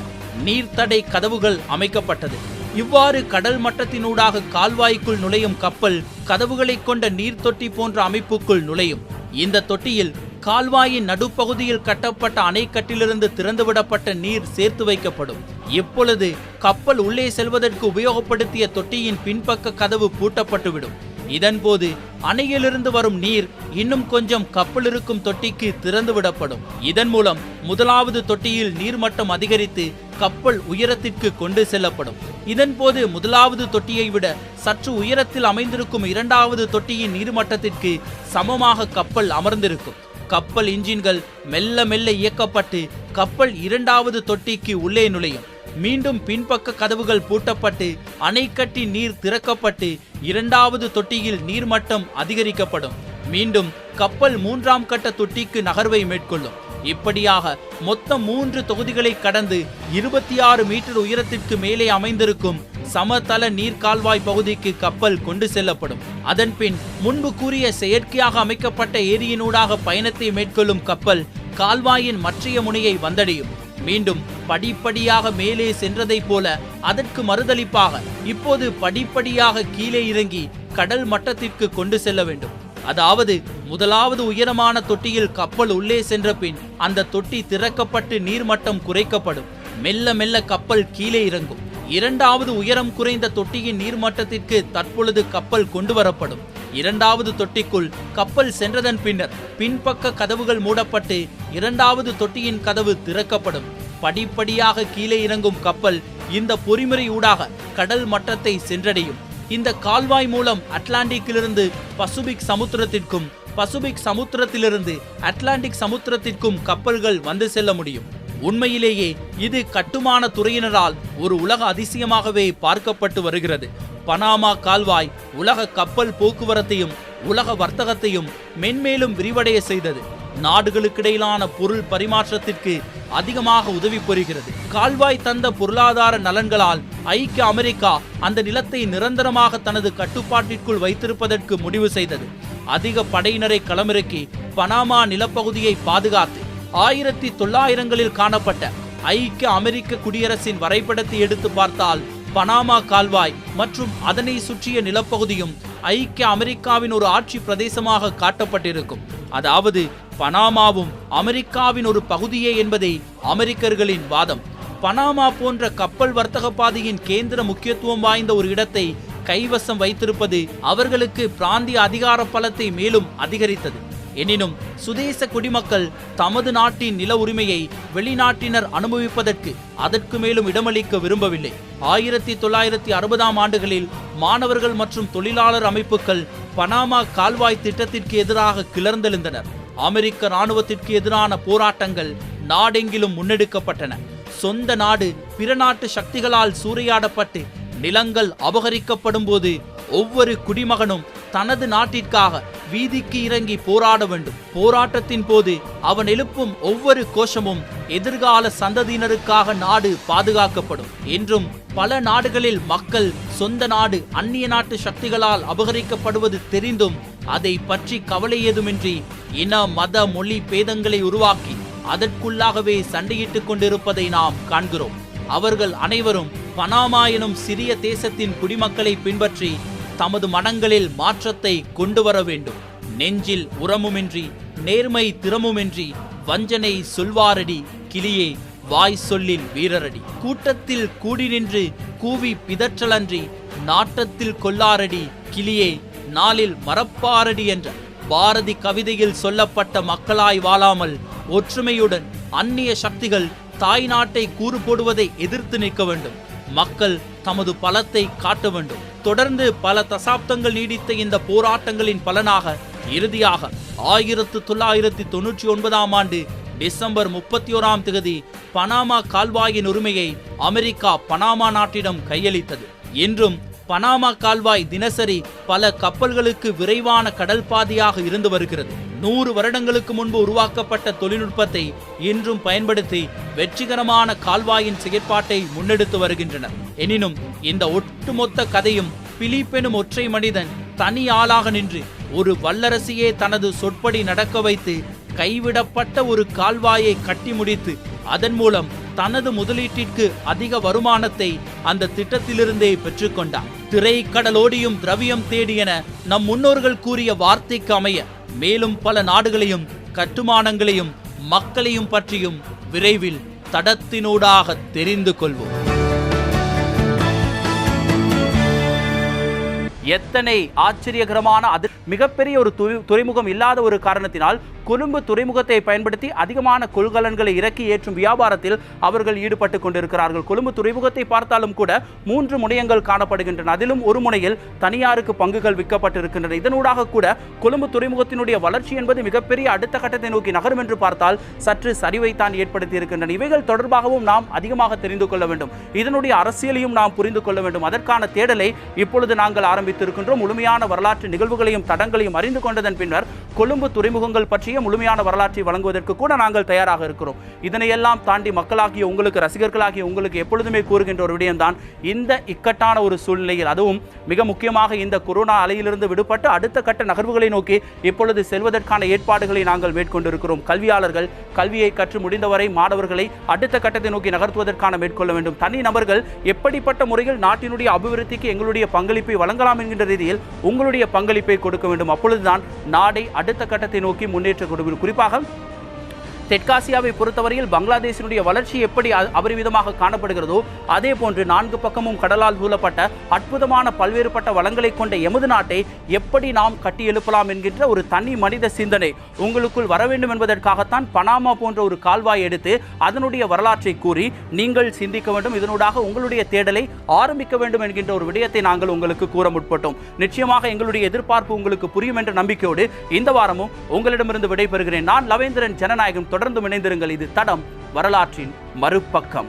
நீர்த்தடை கதவுகள் அமைக்கப்பட்டது. இவ்வாறு கடல் மட்டத்தினூடாக கால்வாய்க்குள் நுழையும் கப்பல் கதவுகளை கொண்ட நீர் தொட்டி போன்ற அமைப்புக்குள் நுழையும். இந்த தொட்டியில் கால்வாயின் நடுப்பகுதியில் கட்டப்பட்ட அணைக்கட்டிலிருந்து திறந்துவிடப்பட்ட நீர் சேர்த்து வைக்கப்படும். இப்பொழுது கப்பல் உள்ளே செல்வதற்கு உபயோகப்படுத்திய தொட்டியின் பின்பக்க கதவு பூட்டப்பட்டுவிடும். இதன்போது அணையிலிருந்து வரும் நீர் இன்னும் கொஞ்சம் கப்பல் இருக்கும் தொட்டிக்கு திறந்து விடப்படும். இதன் மூலம் முதலாவது தொட்டியில் நீர்மட்டம் அதிகரித்து கப்பல் உயரத்திற்கு கொண்டு செல்லப்படும். இதன்போது முதலாவது தொட்டியை விட சற்று உயரத்தில் அமைந்திருக்கும் இரண்டாவது தொட்டியின் நீர்மட்டத்திற்கு சமமாக கப்பல் அமர்ந்திருக்கும். கப்பல் இன்ஜின்கள் மெல்ல மெல்ல இயக்கப்பட்டு கப்பல் இரண்டாவது தொட்டிக்கு உள்ளே நுழையும். மீண்டும் பின்பக்க கதவுகள் பூட்டப்பட்டு அணைக்கட்டி நீர் திறக்கப்பட்டு இரண்டாவது தொட்டியில் நீர்மட்டம் அதிகரிக்கப்படும். மீண்டும் கப்பல் மூன்றாம் கட்ட தொட்டிக்கு நகர்வை மேற்கொள்ளும். இப்படியாக மொத்தம் 3 தொகுதிகளை கடந்து 26 மீட்டர் உயரத்திற்கு மேலே அமைந்திருக்கும் சமதள நீர் கால்வாய் பகுதிக்கு கப்பல் கொண்டு செல்லப்படும். அதன்பின் முன்பு கூறிய செயற்கையாக அமைக்கப்பட்ட ஏரியினூடாக பயணத்தை மேற்கொள்ளும் கப்பல் கால்வாயின் மற்றைய முனையை வந்தடையும். மீண்டும் படிப்படியாக மேலே சென்றதைப் போல அதற்கு மறுதளிப்பாக இப்போது படிப்படியாக கீழே இறங்கி கடல் மட்டத்திற்கு கொண்டு செல்ல வேண்டும். அதாவது முதலாவது உயரமான தொட்டியில் கப்பல் உள்ளே சென்ற பின் அந்த தொட்டி திறக்கப்பட்டு நீர்மட்டம் குறைக்கப்படும். மெல்ல மெல்ல கப்பல் கீழே இறங்கும். இரண்டாவது உயரம் குறைந்த தொட்டியின் நீர்மட்டத்திற்கு தற்பொழுது கப்பல் கொண்டு வரப்படும். இரண்டாவது தொட்டிக்குள் கப்பல் சென்றதன் பின்னர் பின்பக்க கதவுகள் மூடப்பட்டு இரண்டாவது தொட்டியின் கதவு திறக்கப்படும். படிப்படியாக கீழே இறங்கும் கப்பல் இந்த பொறிமுறை ஊடாக கடல் மட்டத்தை சென்றடையும். இந்த கால்வாய் மூலம் அட்லாண்டிக்கிலிருந்து பசிபிக் சமுத்திரத்திற்கும் பசிபிக் சமுத்திரத்திலிருந்து அட்லாண்டிக் சமுத்திரத்திற்கும் கப்பல்கள் வந்து செல்ல முடியும். உண்மையிலேயே இது கட்டுமான துறையினரால் ஒரு உலக அதிசயமாகவே பார்க்கப்பட்டு வருகிறது. பனாமா கால்வாய் உலக கப்பல் போக்குவரத்தையும் உலக வர்த்தகத்தையும் மென்மேலும் விரிவடைய செய்தது. நாடுகளுக்கிடையிலான பொருள் பரிமாற்றத்திற்கு அதிகமாக உதவி புரிகிறது. கால்வாய் தந்த பொருளாதார நலன்களால் ஐக்கிய அமெரிக்கா அந்த நிலத்தை நிரந்தரமாக தனது கட்டுப்பாட்டிற்குள் வைத்திருப்பதற்கு முடிவு செய்தது. அதிக படையினரை களமிறக்கி பனாமா நிலப்பகுதியை பாதுகாத்து 1900களில் காணப்பட்ட ஐக்கிய அமெரிக்க குடியரசின் வரைபடத்தை எடுத்து பார்த்தால் பனாமா கால்வாய் மற்றும் அதனை சுற்றிய நிலப்பகுதியும் ஐக்கிய அமெரிக்காவின் ஒரு ஆட்சி பிரதேசமாக காட்டப்பட்டிருக்கும். அதாவது பனாமாவும் அமெரிக்காவின் ஒரு பகுதியே என்பதே அமெரிக்கர்களின் வாதம். பனாமா போன்ற கப்பல் வர்த்தக பாதையின் கேந்திர முக்கியத்துவம் வாய்ந்த ஒரு இடத்தை கைவசம் வைத்திருப்பது அவர்களுக்கு பிராந்திய அதிகார பலத்தை மேலும் அதிகரித்தது. எனினும் சுதேச குடிமக்கள் தமது நாட்டின் நில உரிமையை வெளிநாட்டினர் அனுபவிப்பதற்கு அதற்கு மேலும் இடமளிக்க விரும்பவில்லை. 1960ஆம் ஆண்டுகளில் மாணவர்கள் மற்றும் தொழிலாளர் அமைப்புகள் பனாமா கால்வாய் திட்டத்திற்கு எதிராக கிளர்ந்தெழுந்தனர். அமெரிக்க இராணுவத்திற்கு எதிரான போராட்டங்கள் நாடெங்கிலும் முன்னெடுக்கப்பட்டன. சொந்த நாடு பிற நாட்டு சக்திகளால் சூறையாடப்பட்டு நிலங்கள் அபகரிக்கப்படும் போது ஒவ்வொரு குடிமகனும் தனது நாட்டிற்காக வீதிக்கு இறங்கி போராட வேண்டும். போராட்டத்தின் போது அவன் எழுப்பும் ஒவ்வொரு கோஷமும் எதிர்கால சந்ததியினருக்காக நாடு பாதுகாக்கப்படும் என்றும் பல நாடுகளில் மக்கள் சொந்த நாடு அந்நிய நாட்டு சக்திகளால் அபகரிக்கப்படுவது தெரிந்தும் அதை பற்றி கவலை ஏதுமின்றி இன மத மொழி பேதங்களை உருவாக்கி அதற்குள்ளாகவே சண்டையிட்டுக் கொண்டிருப்பதை நாம் காண்கிறோம். அவர்கள் அனைவரும் பனாமா எனும் சிறிய தேசத்தின் குடிமக்களை பின்பற்றி தமது மனங்களில் மாற்றத்தை கொண்டு வர வேண்டும். நெஞ்சில் உரமுமின்றி நேர்மை திறமுமின்றி வஞ்சனை சொல்வாரடி கிளியே, வாய் சொல்லில் வீரரடி. கூட்டத்தில் கூடி நின்று கூவி பிதற்றலன்றி நாட்டத்தில் கொல்லாரடி கிளியே, நாளில் மறப்பாரடி என்ற பாரதி கவிதையில் சொல்லப்பட்ட மக்களாய் வாழாமல் ஒற்றுமையுடன் அந்நிய சக்திகள் தாய் நாட்டை கூறு போடுவதை எதிர்த்து நிற்க வேண்டும். மக்கள் தமது பலத்தை காட்ட வேண்டும். தொடர்ந்து பல தசாப்தங்கள் நீடித்த இந்த போராட்டங்களின் பலனாக இறுதியாக 1999 ஆண்டு டிசம்பர் 31 பனாமா கால்வாயின் உரிமையை அமெரிக்கா பனாமா நாட்டிடம் கையளித்தது. இன்றும் பனாமா கால்வாய் தினசரி பல கப்பல்களுக்கு விரைவான கடல் பாதையாக இருந்து வருகிறது. 100 வருடங்களுக்கு முன்பு உருவாக்கப்பட்ட தொழில்நுட்பத்தை இன்றும் பயன்படுத்தி வெற்றிகரமான கால்வாயின் செயற்பாட்டை முன்னெடுத்து வருகின்றனர். எனினும் இந்த ஒட்டுமொத்த கதையும் பிலிப்பெனும் ஒற்றை மனிதன் தனி ஆளாக நின்று ஒரு வல்லரசியே தனது சொற்படி நடக்க வைத்து கைவிடப்பட்ட ஒரு கால்வாயை கட்டி முடித்து அதன் மூலம் தனது முதலீட்டிற்கு அதிக வருமானத்தை அந்த திட்டத்திலிருந்தே பெற்றுக்கொண்டார். திரைக்கடலோடியும் திரவியம் தேடி என நம் முன்னோர்கள் கூறிய வார்த்தைக்கு அமைய மேலும் பல நாடுகளையும் கட்டுமானங்களையும் மக்களையும் பற்றியும் விரைவில் தடத்தினூடாக தெரிந்து கொள்வோம். எத்தனை ஆச்சரியகரமான அது மிகப்பெரிய ஒரு துறைமுகம் இல்லாத ஒரு காரணத்தினால் கொழும்பு துறைமுகத்தை பயன்படுத்தி அதிகமான கொள்கலன்களை இறக்கி ஏற்றும் வியாபாரத்தில் அவர்கள் ஈடுபட்டு கொண்டிருக்கிறார்கள். கொழும்பு துறைமுகத்தை பார்த்தாலும் கூட 3 முனையங்கள் காணப்படுகின்றன. அதிலும் ஒரு முனையில் தனியாருக்கு பங்குகள் விற்கப்பட்டிருக்கின்றன. இதனூடாக கூட கொழும்பு துறைமுகத்தினுடைய வளர்ச்சி என்பது மிகப்பெரிய அடுத்த கட்டத்தை நோக்கி நகரும் என்று பார்த்தால் சற்று சரிவைத்தான் ஏற்படுத்தி இருக்கின்றன. இவைகள் தொடர்பாகவும் நாம் அதிகமாக தெரிந்து கொள்ள வேண்டும். இதனுடைய அரசியலையும் நாம் புரிந்து கொள்ள வேண்டும். அதற்கான தேடலை இப்பொழுது நாங்கள் ஆரம்பித்திருக்கின்றோம். முழுமையான வரலாற்று நிகழ்வுகளையும் தடங்களையும் அறிந்து கொண்டதன் பின்னர் கொழும்பு துறைமுகங்கள் பற்றிய முழுமையான வரலாற்றை வழங்குவதற்கு கூட நாங்கள் தயாராக இருக்கிறோம். இதனையெல்லாம் தாண்டி மக்களாகிய உங்களுக்கு, ரசிகர்களாகிய உங்களுக்கு எப்பொழுதுமே கூறுகின்ற ஒரு விடயம்தான், இந்த இக்கட்டான ஒரு சூழ்நிலையில் அதுவும் மிக முக்கியமாக இந்த கொரோனா அலையிலிருந்து விடுபட்டு அடுத்த கட்ட நகர்வுகளை நோக்கி இப்பொழுது செல்வதற்கான ஏற்பாடுகளை நாங்கள் மேற்கொண்டிருக்கிறோம். கல்வியாளர்கள் கல்வியை கற்று முடிந்தவரை மாணவர்களை அடுத்த கட்டத்தை நோக்கி நகர்த்துவதற்கான மேற்கொள்ள வேண்டும். தனி நபர்கள் எப்படிப்பட்ட முறையில் நாட்டினுடைய அபிவிருத்திக்கு எங்களுடைய பங்களிப்பை வழங்கலாம் என்கின்ற ரீதியில் உங்களுடைய பங்களிப்பை கொடுக்க வேண்டும். அப்பொழுதுதான் நாடை அடுத்த கட்டத்தை நோக்கி முன்னேற்ற குறிப்பாக தெற்காசியாவை பொறுத்தவரையில் பங்களாதேஷினுடைய வளர்ச்சி எப்படி அபரிமிதமாக காணப்படுகிறதோ அதே போன்று 4 பக்கமும் கடலால் சூழப்பட்ட அற்புதமான பல்வேறுபட்ட வளங்களை கொண்ட எமது நாட்டை எப்படி நாம் கட்டி எழுப்பலாம் என்கின்ற ஒரு தனி மனித சிந்தனை உங்களுக்குள் வர வேண்டும் என்பதற்காகத்தான் பனாமா போன்ற ஒரு கால்வாய் எடுத்து அதனுடைய வரலாற்றை கூறி நீங்கள் சிந்திக்க வேண்டும். இதனூடாக உங்களுடைய தேடலை ஆரம்பிக்க வேண்டும் என்கின்ற ஒரு விடயத்தை நாங்கள் உங்களுக்கு கூற முற்பட்டோம். நிச்சயமாக எங்களுடைய எதிர்பார்ப்பு உங்களுக்கு புரியும் என்ற நம்பிக்கையோடு இந்த வாரமும் உங்களிடமிருந்து விடைபெறுகிறேன். நான் லவேந்திரன் ஜனநாயகம். தொடர்ந்து இணைந்திருங்கள். இது தடம், வரலாற்றின் மறுபக்கம்.